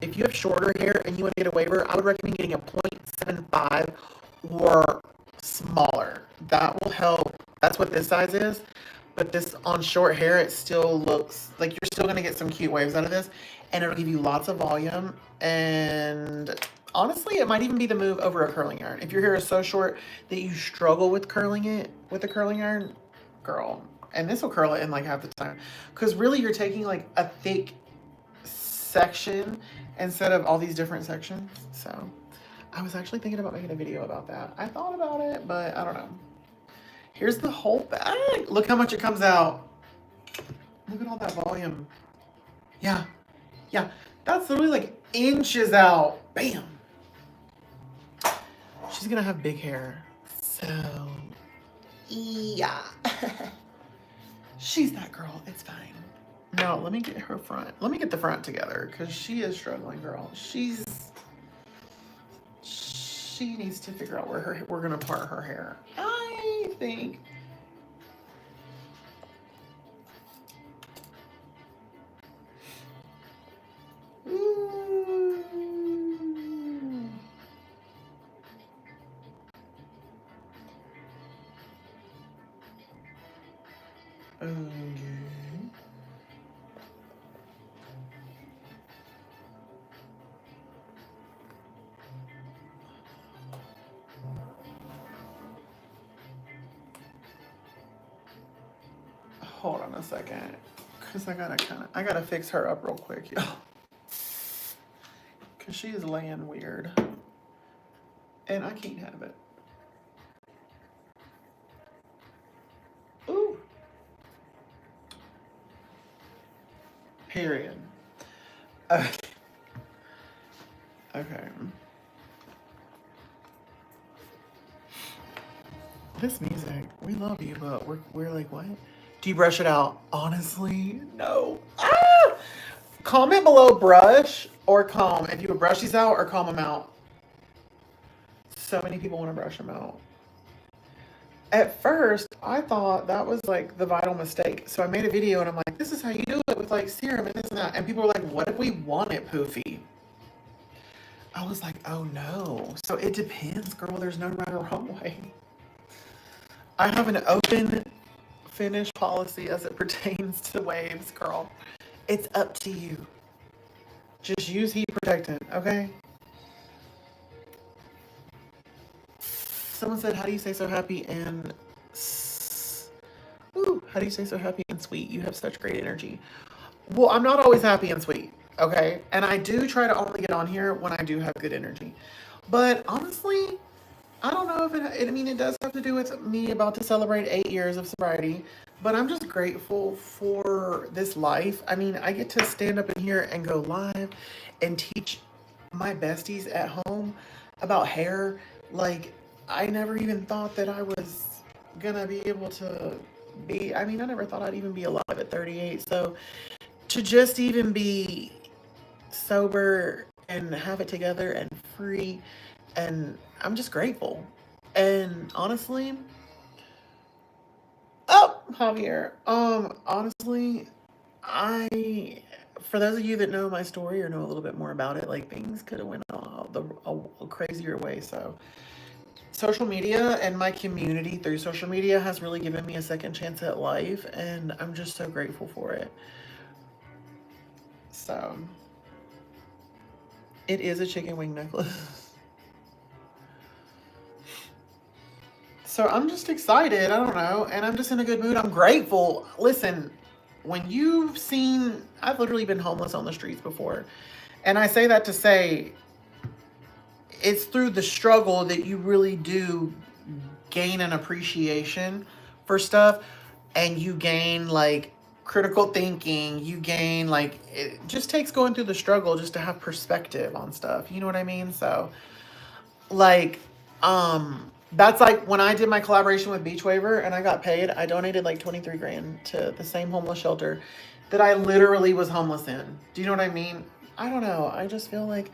if you have shorter hair and you want to get a waver, I would recommend getting a 0.75 or smaller. That will help. That's what this size is. But this on short hair, it still looks like you're still gonna get some cute waves out of this, and it'll give you lots of volume. And honestly, it might even be the move over a curling iron. If your hair is so short that you struggle with curling it with a curling iron, girl, and this will curl it in like half the time. Because really, you're taking like a thick section instead of all these different sections. So I was actually thinking about making a video about that. I thought about it, but I don't know. Here's the whole bag. Look how much it comes out. Look at all that volume. Yeah. Yeah. That's literally like inches out. Bam. She's gonna have big hair. So, yeah. She's that girl. It's fine. No, let me get her front. Let me get the front together because she is struggling, girl. She needs to figure out where we're gonna part her hair. I think. Ooh. Okay. Hold on a second, cause I gotta fix her up real quick, y'all. Cause she is laying weird, and I can't have it. Ooh. Period. Okay. Okay. This music, we love you, but we're like, what? Do you brush it out? Honestly, no. Ah! Comment below brush or comb. If you would brush these out or comb them out. So many people want to brush them out. At first, I thought that was like the vital mistake. So I made a video and I'm like, this is how you do it with like serum and this and that. And people were like, what if we want it poofy? I was like, oh no. So it depends, girl. There's no right or wrong way. I have an open finish policy as it pertains to waves, girl. It's up to you. Just use heat protectant, okay? Someone said, how do you stay so happy and how do you stay so happy and sweet? You have such great energy. Well, I'm not always happy and sweet, okay? And I do try to only get on here when I do have good energy. But honestly, I don't know if it does have to do with me about to celebrate 8 years of sobriety, but I'm just grateful for this life. I mean, I get to stand up in here and go live and teach my besties at home about hair. Like, I never even thought that I was gonna be able to I never thought I'd even be alive at 38. So to just even be sober and have it together and free, and I'm just grateful. And honestly, Javier, honestly, for those of you that know my story or know a little bit more about it, like things could have went a crazier way. So social media and my community through social media has really given me a second chance at life, and I'm just so grateful for it. So it is a chicken wing necklace. So I'm just excited. I don't know. And I'm just in a good mood. I'm grateful. Listen, when I've literally been homeless on the streets before. And I say that to say, it's through the struggle that you really do gain an appreciation for stuff. And you gain like critical thinking. You gain like, it just takes going through the struggle just to have perspective on stuff. You know what I mean? So like, that's like when I did my collaboration with Beach Waver and I got paid, I donated like 23 grand to the same homeless shelter that I literally was homeless in. Do you know what I mean? I don't know. I just feel like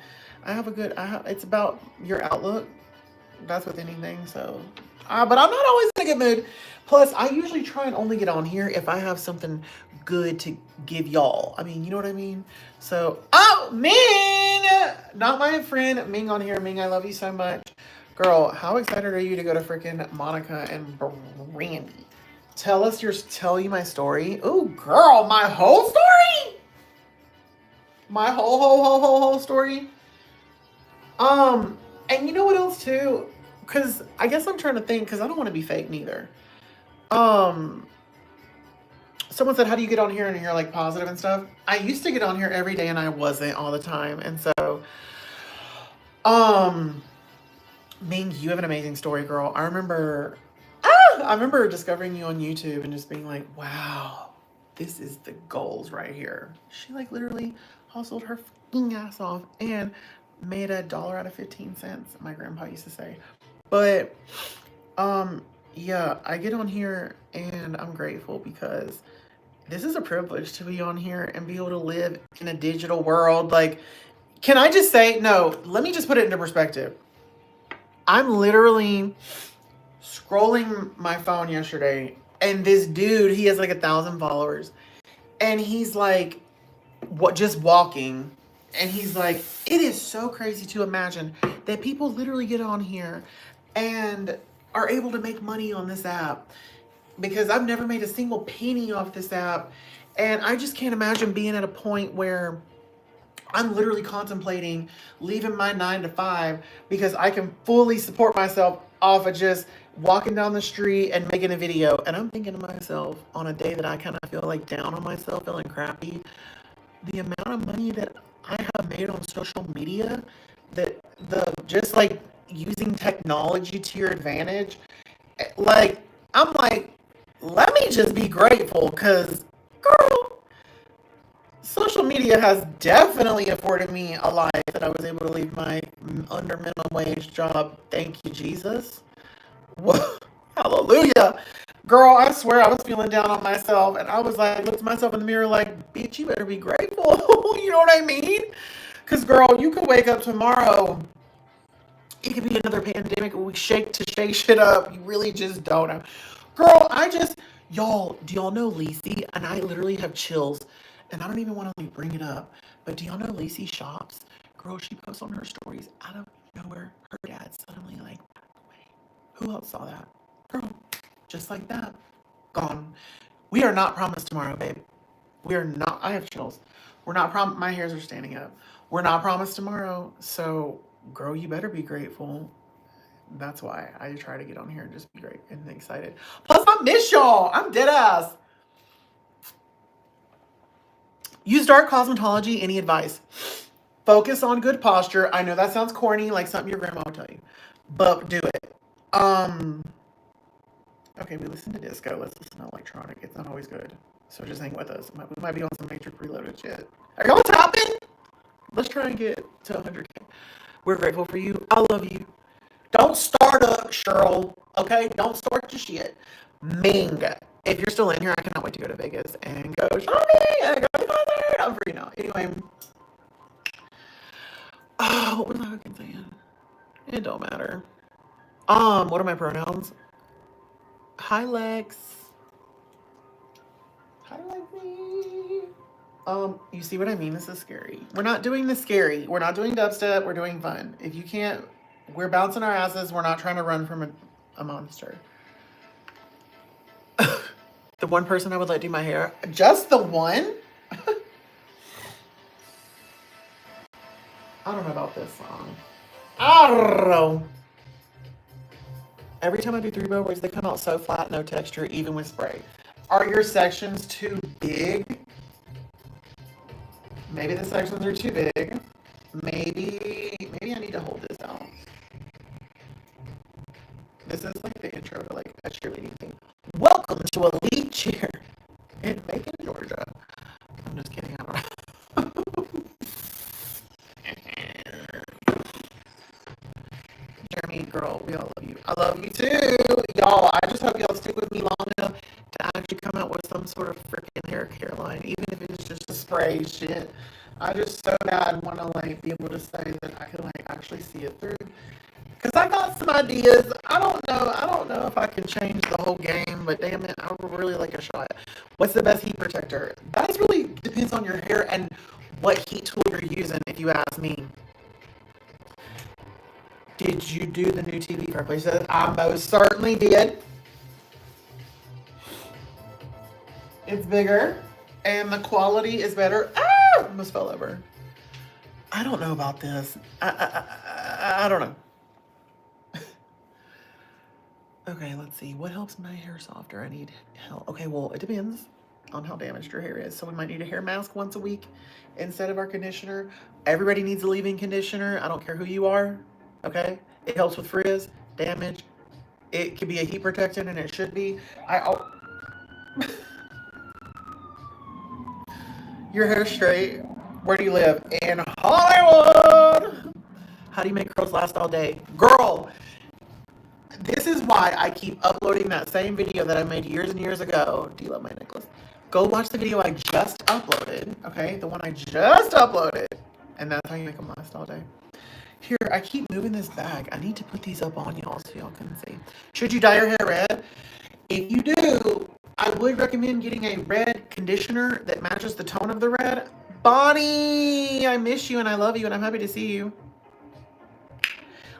it's about your outlook. That's with anything. So But I'm not always in a good mood. Plus, I usually try and only get on here if I have something good to give y'all. I mean, you know what I mean? So, oh, Ming! Not my friend Ming on here. Ming, I love you so much. Girl, how excited are you to go to freaking Monica and Brandy? Tell you my story. Oh, girl, my whole story? My whole story? And you know what else too? Because I guess I'm trying to think, because I don't want to be fake neither. Um, Someone said, "How do you get on here and you're like positive and stuff?" I used to get on here every day, and I wasn't all the time. And so, um, Ming, you have an amazing story, girl. I remember discovering you on YouTube and just being like, "Wow, this is the goals right here." She like literally hustled her fucking ass off and made $1 out of 15 cents. My grandpa used to say, but um, yeah, I get on here and I'm grateful because this is a privilege to be on here and be able to live in a digital world. Like, can I just say, no, let me just put it into perspective. I'm literally scrolling my phone yesterday and this dude, he has like 1,000 followers and he's like, what, just walking. And he's like, it is so crazy to imagine that people literally get on here and are able to make money on this app because I've never made a single penny off this app. And I just can't imagine being at a point where I'm literally contemplating leaving my 9 to 5 because I can fully support myself off of just walking down the street and making a video. And I'm thinking to myself on a day that I kind of feel like down on myself, feeling crappy, the amount of money that I have made on social media, that the just like using technology to your advantage, like I'm like, let me just be grateful because, girl, social media has definitely afforded me a life that I was able to leave my under minimum wage job. Thank you, Jesus. Whoa, hallelujah. Girl, I swear I was feeling down on myself and I was like, looked at myself in the mirror like, bitch, you better be grateful. You know what I mean? Because, girl, you could wake up tomorrow. It could be another pandemic. We shake to shake shit up. You really just don't know. Girl, y'all, do y'all know Lacey? And I literally have chills. And I don't even want to like bring it up. But do y'all know Lacey Shops? Girl, she posts on her stories out of nowhere. Her dad suddenly like, who else saw that? Girl, just like that. Gone. We are not promised tomorrow, babe. We are not. I have chills. We're not my hairs are standing up. We're not promised tomorrow. So, girl, you better be grateful. That's why I try to get on here and just be great and excited. Plus, I miss y'all. I'm dead ass. Use dark cosmetology. Any advice? Focus on good posture. I know that sounds corny, like something your grandma would tell you, but do it. Okay, we listen to disco. Let's listen to electronic. It's not always good. So just hang with us. We might be on some Matrix Reloaded shit. Are y'all tapping? Let's try and get to 100K. We're grateful for you. I love you. Don't start up, Cheryl. Okay? Don't start your shit. Ming. If you're still in here, I cannot wait to go to Vegas and go shopping and go to concert. I'm free now. Anyway. What was I fucking saying? It don't matter. What are my pronouns? Hi, Lex. Hi, Lexi. You see what I mean? This is scary. We're not doing the scary. We're not doing dubstep. We're doing fun. If you can't, we're bouncing our asses. We're not trying to run from a monster. The one person I would let do my hair. Just the one? I don't know about this song. I don't know. Every time I do 3-bow braids, they come out so flat, no texture, even with spray. Are your sections too big? Maybe the sections are too big. Maybe I need to hold this out. This is like the intro to like a cheerleading thing. Welcome to Elite Cheer in Macon, Georgia. I'm just kidding. I don't know. Jeremy, girl, we all love you. I love you too. Y'all, I just hope y'all stick with me long enough to actually come out with some sort of freaking hair care line, even if it's just a spray shit. I just so bad want to like be able to say that I can like actually see it through. Because I got some ideas. I don't know if I can change the whole game, but damn it, I would really like a shot. What's the best heat protector? That really depends on your hair and what heat tool you're using, if you ask me. Did you do the new TV fireplace? I most certainly did. It's bigger and the quality is better. Ah! Almost fell over. I don't know about this. I don't know. Okay, let's see. What helps my hair softer? I need help. Okay, well, it depends on how damaged your hair is. So we might need a hair mask once a week instead of our conditioner. Everybody needs a leave-in conditioner. I don't care who you are. Okay? It helps with frizz, damage. It could be a heat protectant, and it should be. Your hair straight. Where do you live? In Hollywood. How do you make curls last all day? Girl, this is why I keep uploading that same video that I made years and years ago. Do you love my necklace? Go watch the video I just uploaded, okay? The one I just uploaded. And that's how you make them last all day. Here, I keep moving this bag. I need to put these up on y'all so y'all can see. Should you dye your hair red? If you do, I would recommend getting a red conditioner that matches the tone of the red. Bonnie, I miss you and I love you and I'm happy to see you.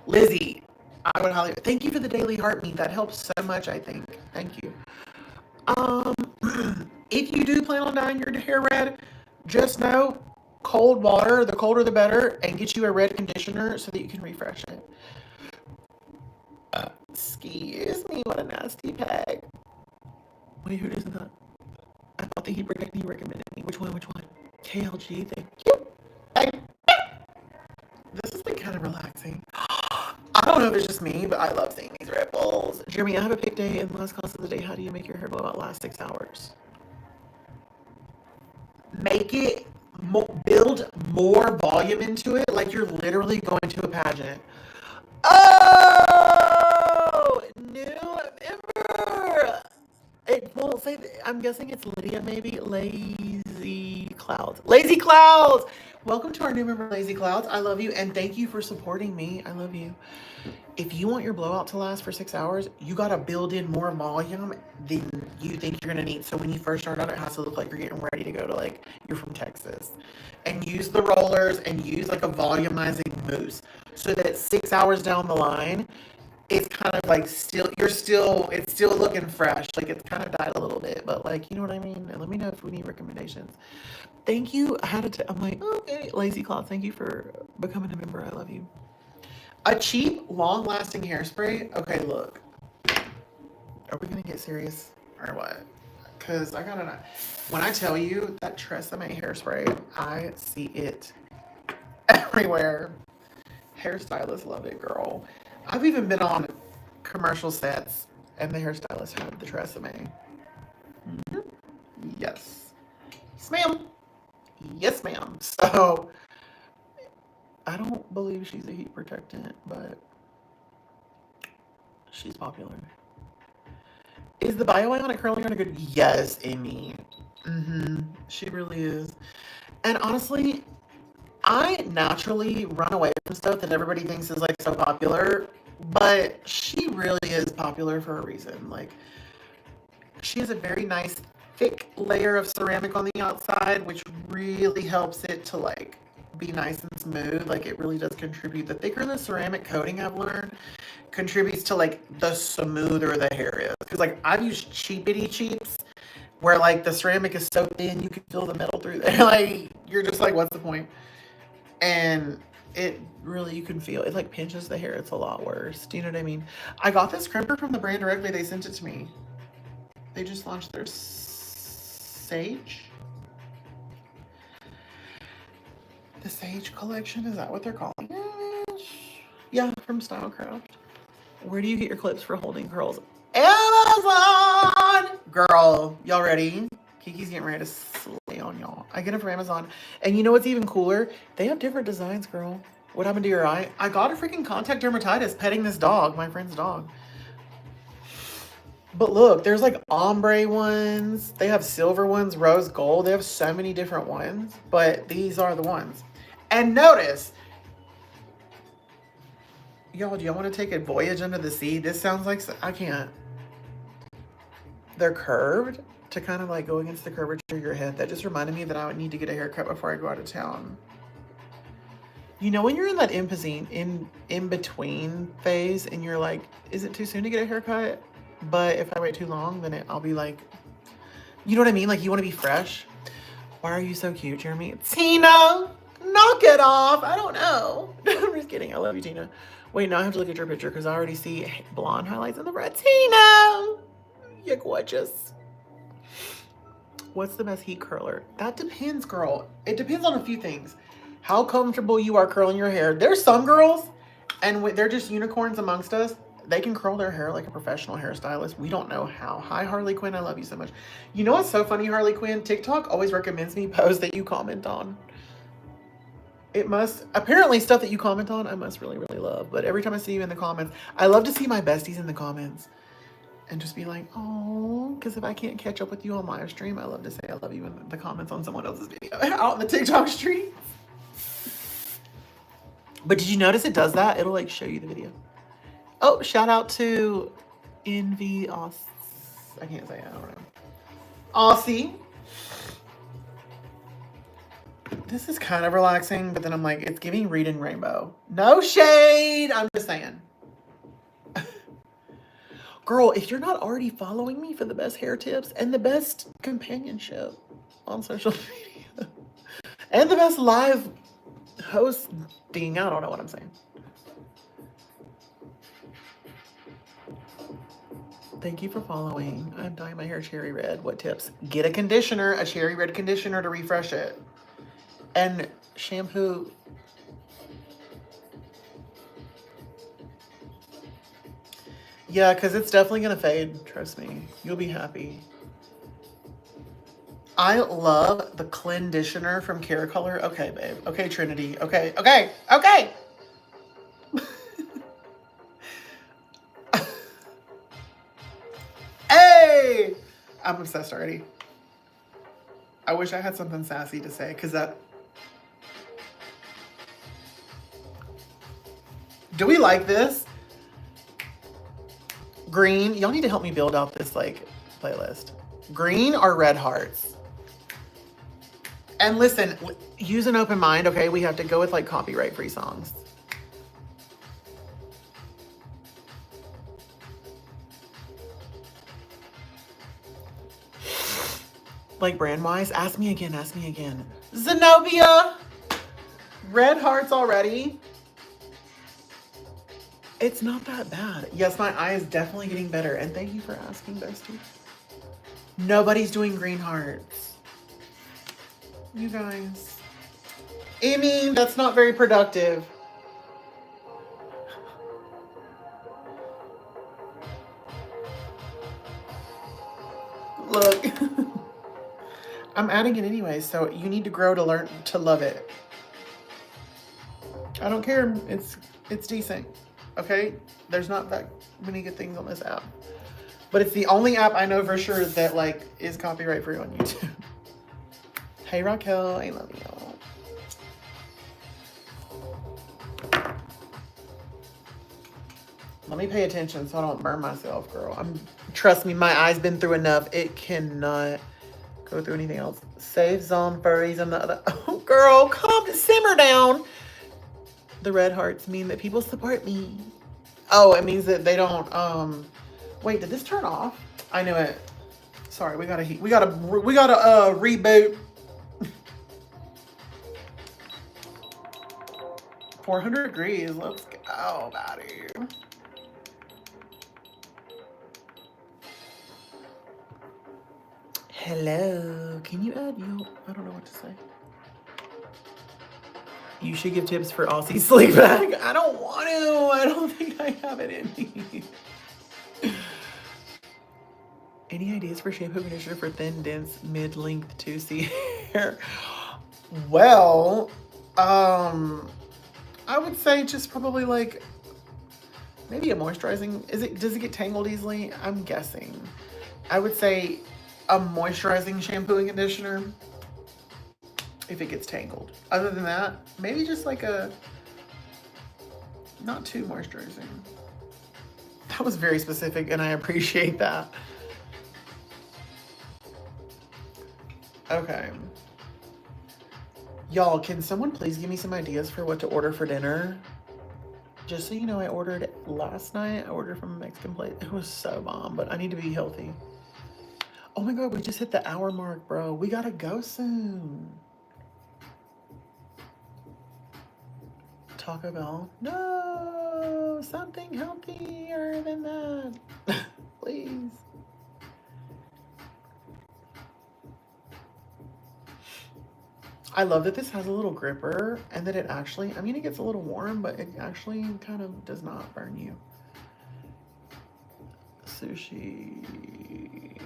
Lizzie, I would highly thank you for the daily heartbeat. That helps so much, I think. Thank you. If you do plan on dyeing your hair red, just know cold water, the colder the better, and get you a red conditioner so that you can refresh it. Excuse me, what a nasty peg. Wait, who does that? I thought the heat protectant you recommended me. Which one? KLG, thank you. This has been kind of relaxing. I don't know if it's just me, but I love seeing these ripples. Jeremy, I have a big day in the last class of the day. How do you make your hair blow out last 6 hours? Make it, build more volume into it, like you're literally going to a pageant. Oh, new member. It won't say, I'm guessing it's Lydia maybe. Lazy Clouds. Lazy Clouds! Welcome to our new member, Lazy Clouds. I love you and thank you for supporting me. I love you. If you want your blowout to last for 6 hours, you gotta build in more volume than you think you're gonna need. So when you first start out, it has to look like you're getting ready to go to, like, you're from Texas. And use the rollers and use like a volumizing mousse so that 6 hours down the line, it's kind of like it's still looking fresh. Like it's kind of died a little bit, but like, you know what I mean? And let me know if we need recommendations. Thank you. I'm like, okay, Lazy Cloud, thank you for becoming a member. I love you. A cheap, long-lasting hairspray. Okay, look. Are we gonna get serious or what? Because when I tell you that Tresemme hairspray, I see it everywhere. Hairstylists love it, girl. I've even been on commercial sets and the hairstylists have the Tresemme. Mm-hmm. Yes. Yes, ma'am. Yes, ma'am. So, I don't believe she's a heat protectant, but she's popular. Is the Bioionic curling on a good? Yes, Amy. She really is. And honestly, I naturally run away from stuff that everybody thinks is like so popular, but she really is popular for a reason. Like, she has a very nice thick layer of ceramic on the outside, which really helps it to like be nice and smooth. Like, it really does contribute. The thicker the ceramic coating, I've learned, contributes to like the smoother the hair is. Because like, I've used cheapity cheaps where like the ceramic is so thin you can feel the metal through there. Like, you're just like, what's the point? And it really, you can feel it like pinches the hair. It's a lot worse. Do you know what I mean? I got this crimper from the brand directly. They sent it to me. They just launched their Sage. The Sage collection, is that what they're calling it? Yeah, from Stylecraft. Where do you get your clips for holding curls? Amazon! Girl, y'all ready? Kiki's getting ready to slay on y'all. I get them from Amazon. And you know what's even cooler? They have different designs, girl. What happened to your eye? I got a freaking contact dermatitis petting this dog, my friend's dog. But look, there's like ombre ones. They have silver ones, rose gold. They have so many different ones, but these are the ones. And notice, Y'all, do y'all want to take a voyage under the sea? This sounds like, I can't. They're curved to kind of like go against the curvature of your head. That just reminded me that I would need to get a haircut before I go out of town. You know, when you're in that in between phase and you're like, is it too soon to get a haircut? But if I wait too long, then I'll be like, you know what I mean? Like, you want to be fresh. Why are you so cute, Jeremy? Tina, knock it off. I don't know. I'm just kidding. I love you, Tina. Wait, now I have to look at your picture because I already see blonde highlights in the red. Tina, you're gorgeous. What's the best heat curler? That depends, girl. It depends on a few things. How comfortable you are curling your hair. There's some girls, and they're just unicorns amongst us. They can curl their hair like a professional hairstylist. We don't know how. Hi, Harley Quinn. I love you so much. You know what's so funny, Harley Quinn? TikTok always recommends me posts that you comment on. It must, apparently stuff that you comment on, I must really, really love. But every time I see you in the comments, I love to see my besties in the comments and just be like, oh, because if I can't catch up with you on my stream, I love to say I love you in the comments on someone else's video out in the TikTok streets. But did you notice it does that? It'll like show you the video. Oh, shout out to Envy Aus. I can't say it, I don't know. Aussie. This is kind of relaxing, but then I'm like, it's giving Reading Rainbow. No shade, I'm just saying. Girl, if you're not already following me for the best hair tips and the best companionship on social media and the best live hosting, I don't know what I'm saying. Thank you for following. I'm dyeing my hair cherry red. What tips? Get a conditioner, a cherry red conditioner to refresh it. And shampoo. Yeah, because it's definitely going to fade. Trust me. You'll be happy. I love the conditioner from Care Color. Okay, babe. Okay, Trinity. Okay. Hey! I'm obsessed already. I wish I had something sassy to say, because that... Do we like this? Green. Y'all need to help me build out this, like, playlist. Green or red hearts? And listen, use an open mind, okay? We have to go with, like, copyright-free songs. Like, brand-wise? Ask me again. Zenobia! Red hearts already? It's not that bad. Yes, my eye is definitely getting better. And thank you for asking, bestie. Nobody's doing green hearts. You guys. I mean, that's not very productive. Look. I'm adding it anyway, so you need to grow to learn to love it. I don't care. It's decent. Okay? There's not that many good things on this app. But it's the only app I know for sure that, like, is copyright free on YouTube. Hey, Raquel. I love y'all. Let me pay attention so I don't burn myself, girl. Trust me, my eye's been through enough. It cannot go through anything else. Save zone furries and the other. Oh, girl, simmer down. The red hearts mean that people support me. Oh, it means that they don't, wait, did this turn off? I knew it. Sorry, we gotta reboot. 400 degrees, let's go, buddy. Hello, can you add you? I don't know what to say. You should give tips for Aussie slick back. I don't want to. I don't think I have it in me. Any ideas for shampoo conditioner for thin, dense, mid-length 2C hair? Well, I would say just probably like maybe a moisturizing. Does it get tangled easily? I'm guessing. I would say a moisturizing shampoo and conditioner if it gets tangled. Other than that, maybe just like a Not too moisturizing. That was very specific, and I appreciate that. Okay. Y'all, can someone please give me some ideas for what to order for dinner? Just so you know, I ordered last night. I ordered from a Mexican place. It was so bomb, but I need to be healthy. Oh my God, we just hit the hour mark, bro. We gotta go soon. Taco Bell? No, something healthier than that. Please. I love that this has a little gripper and that it actually, I mean, it gets a little warm, but it actually kind of does not burn you. Sushi.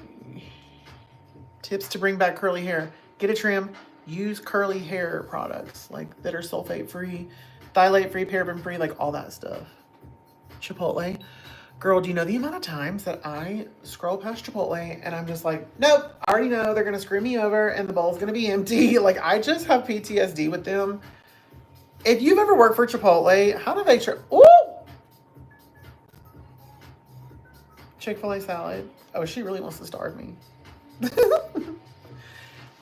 Tips to bring back curly hair. Get a trim. Use curly hair products like that are sulfate free, phthalate free, paraben free, like all that stuff. Chipotle. Girl, do you know the amount of times that I scroll past Chipotle and I'm just like, nope, I already know they're going to screw me over and the bowl's going to be empty. Like, I just have PTSD with them. If you've ever worked for Chipotle, how do they ooh! Chick-fil-A salad. Oh, she really wants to starve me.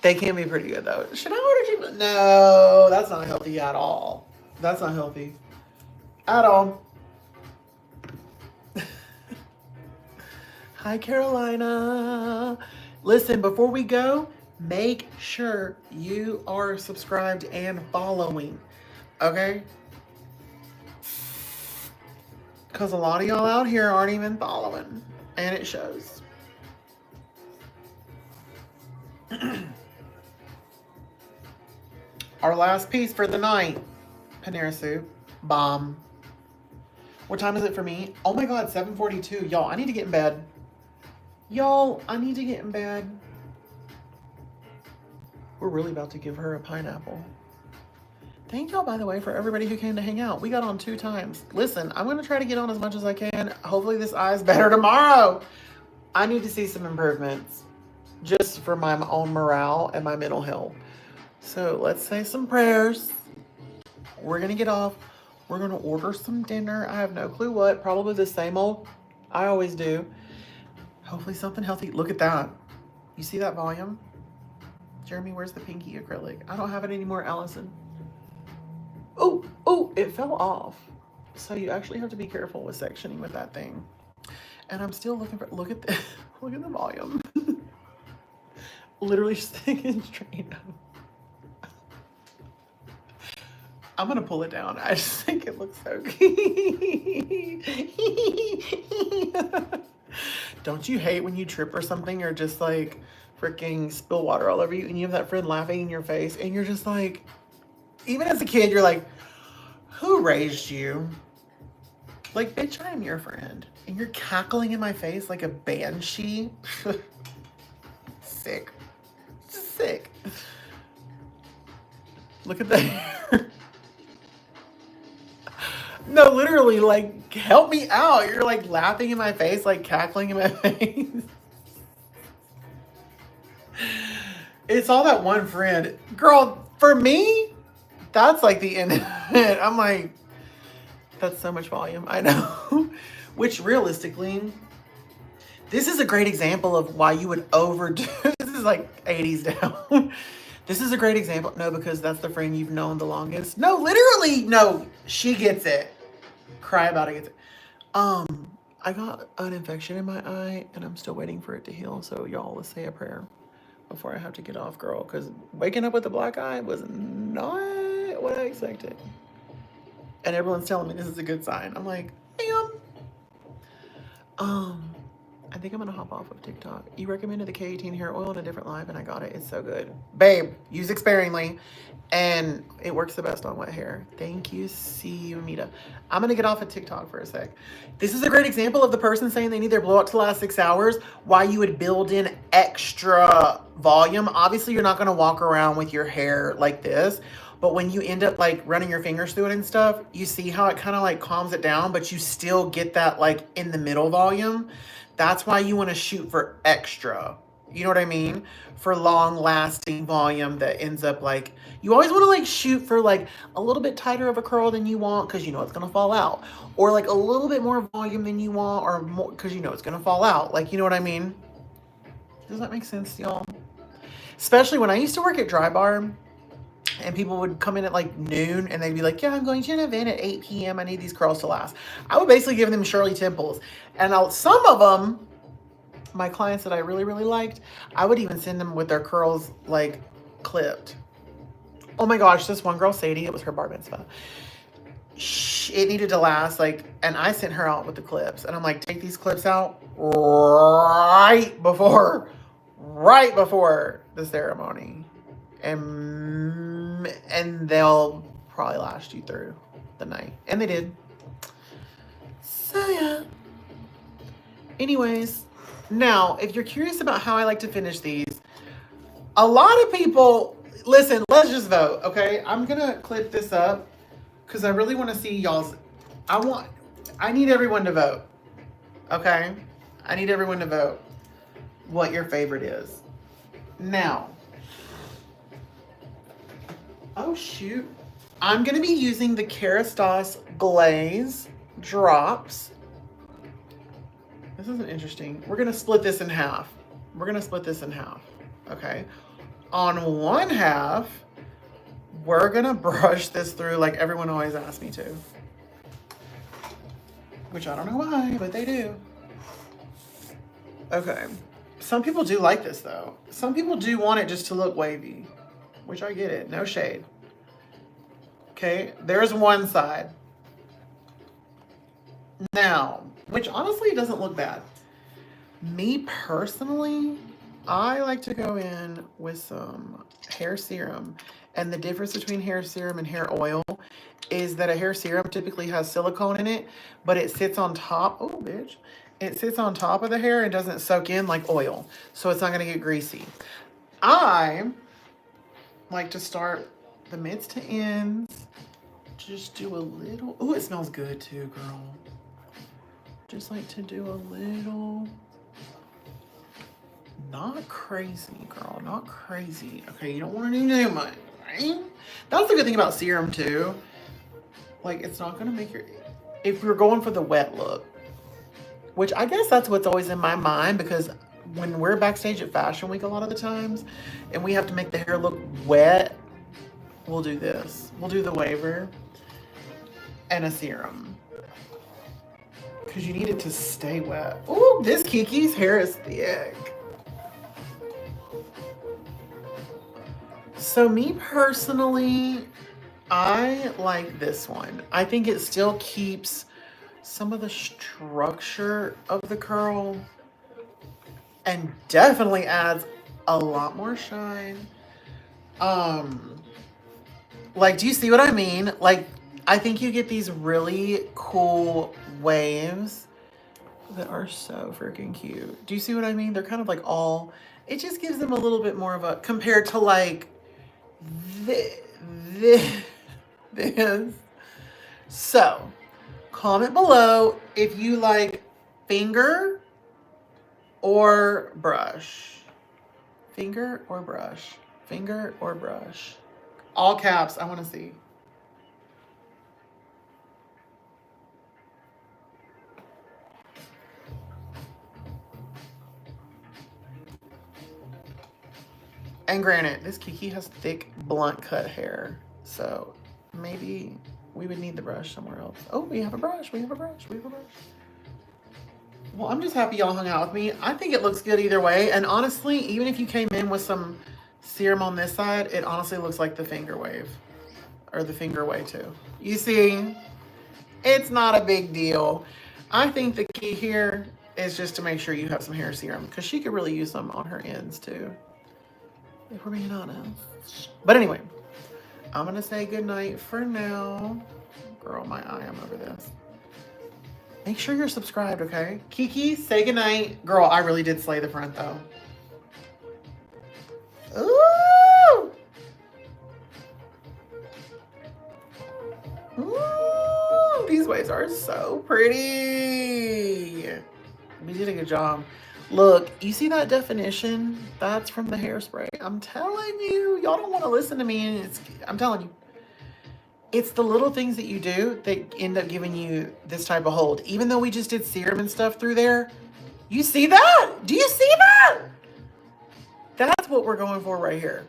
They can be pretty good, though. Should I order Chipotle? No, that's not healthy at all. That's not healthy at all. Hi, Carolina. Listen, before we go, make sure you are subscribed and following, okay? Because a lot of y'all out here aren't even following, and it shows. Our last piece for the night, Panera soup, bomb. What time is it for me? Oh my God, 7:42. Y'all, I need to get in bed. Y'all, I need to get in bed. We're really about to give her a pineapple. Thank y'all, by the way, for everybody who came to hang out. We got on 2 times. Listen, I'm going to try to get on as much as I can. Hopefully this eye is better tomorrow. I need to see some improvements just for my own morale and my mental health. So let's say some prayers. We're going to get off. We're going to order some dinner. I have no clue what. Probably the same old I always do. Hopefully something healthy. Look at that. You see that volume? Jeremy, where's the pinky acrylic? I don't have it anymore, Allison. Oh, it fell off. So you actually have to be careful with sectioning with that thing. And I'm still looking for, look at the volume. Literally sticking straight up. I'm gonna pull it down. I just think it looks so cute. Don't you hate when you trip or something or just like freaking spill water all over you and you have that friend laughing in your face and you're just like, even as a kid, you're like, who raised you? Like, bitch, I am your friend. And you're cackling in my face like a banshee. Sick. Sick. Look at that. No, literally, like, help me out. You're like laughing in my face, like cackling in my face. It's all that one friend. Girl, for me, that's like the end of it. I'm like, that's so much volume. I know. Which realistically, this is a great example of why you would overdo. This is like 80s down. This is a great example. No, because that's the friend you've known the longest. No, literally, no. She gets it. Cry about it. Gets it. I got an infection in my eye, and I'm still waiting for it to heal. So y'all, let's say a prayer before I have to get off, girl. Because waking up with a black eye was not what I expected. And everyone's telling me this is a good sign. I'm like, damn. I think I'm gonna hop off of TikTok. You recommended the K18 hair oil in a different live and I got it. It's so good. Babe, use it sparingly. And it works the best on wet hair. Thank you, see you, Amita. I'm gonna get off of TikTok for a sec. This is a great example of the person saying they need their blowout to last 6 hours, why you would build in extra volume. Obviously, you're not gonna walk around with your hair like this, but when you end up like running your fingers through it and stuff, you see how it kind of like calms it down, but you still get that like in the middle volume. That's why you want to shoot for extra. You know what I mean? For long lasting volume that ends up like, you always want to like shoot for like a little bit tighter of a curl than you want because you know it's going to fall out. Or like a little bit more volume than you want or more because you know it's going to fall out. Like, you know what I mean? Does that make sense, y'all? Especially when I used to work at Dry Bar and people would come in at like noon and they'd be like, yeah, I'm going to an event at 8 p.m. I need these curls to last. I would basically give them Shirley Temples. And some of them, my clients that I really, really liked, I would even send them with their curls like clipped. Oh my gosh, this one girl, Sadie, it was her bar mitzvah. It needed to last like, and I sent her out with the clips. And I'm like, take these clips out right before the ceremony. And they'll probably last you through the night. And they did. So yeah. Anyways, now if you're curious about how I like to finish these, a lot of people, listen, let's just vote, okay? I'm gonna clip this up because I really want to see y'all's, I need everyone to vote, okay? I need everyone to vote what your favorite is. Now, oh shoot. I'm gonna be using the Hairstylist Glaze drops. This is interesting. We're gonna split this in half. Okay? On one half, we're gonna brush this through like everyone always asks me to. Which I don't know why, but they do. Okay. Some people do like this though. Some people do want it just to look wavy, which I get it, no shade. Okay, there's one side. Now, which honestly doesn't look bad. Me personally, I like to go in with some hair serum. And the difference between hair serum and hair oil is that a hair serum typically has silicone in it, but it sits on top. Oh, bitch. It sits on top of the hair and doesn't soak in like oil. So it's not going to get greasy. I like to start the mids to ends. Just do a little. Oh, it smells good too, girl. Just like to do a little. Not crazy, girl. Not crazy. Okay, you don't want to do too much, right? That's the good thing about serum too. Like, it's not going to make your... If you're going for the wet look, which I guess that's what's always in my mind, because when we're backstage at Fashion Week a lot of the times, and we have to make the hair look wet, we'll do this. We'll do the waver and a serum. Because you need it to stay wet. Ooh, this Kiki's hair is thick. So me personally, I like this one. I think it still keeps some of the structure of the curl and definitely adds a lot more shine. Like, do you see what I mean? Like, I think you get these really cool waves that are so freaking cute. Do you see what I mean? They're kind of like all, it just gives them a little bit more of a, compared to like this. So, comment below if you like finger or brush. Finger or brush. Finger or brush. All caps, I want to see. And granted, this Kiki has thick, blunt cut hair. So maybe we would need the brush somewhere else. Oh, we have a brush. Well, I'm just happy y'all hung out with me. I think it looks good either way. And honestly, even if you came in with some serum on this side, it honestly looks like the finger wave. Or the finger way too. You see? It's not a big deal. I think the key here is just to make sure you have some hair serum. Because she could really use some on her ends too. If we're being honest. But anyway, I'm going to say goodnight for now. Girl, my eye, I'm over this. Make sure you're subscribed, okay? Kiki, say goodnight. Girl, I really did slay the front, though. Ooh! Ooh! These waves are so pretty. We did a good job. Look, you see that definition? That's from the hairspray. I'm telling you, y'all don't want to listen to me. And I'm telling you, it's the little things that you do that end up giving you this type of hold. Even though we just did serum and stuff through there, you see that? Do you see that? That's what we're going for right here.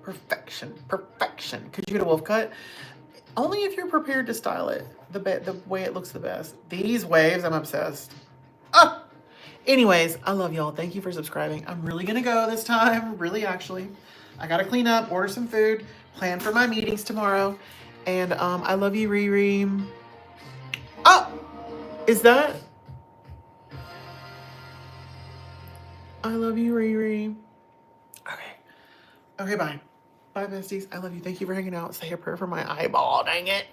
Perfection, perfection. Could you get a wolf cut? Only if you're prepared to style it the way it looks the best. These waves, I'm obsessed. Ah! Anyways, I love y'all. Thank you for subscribing. I'm really gonna go this time. Really, actually. I gotta clean up, order some food, plan for my meetings tomorrow. And I love you, Riri. Oh! Is that? I love you, Riri. Okay. Okay, bye. Bye, besties. I love you. Thank you for hanging out. Say a prayer for my eyeball. Dang it.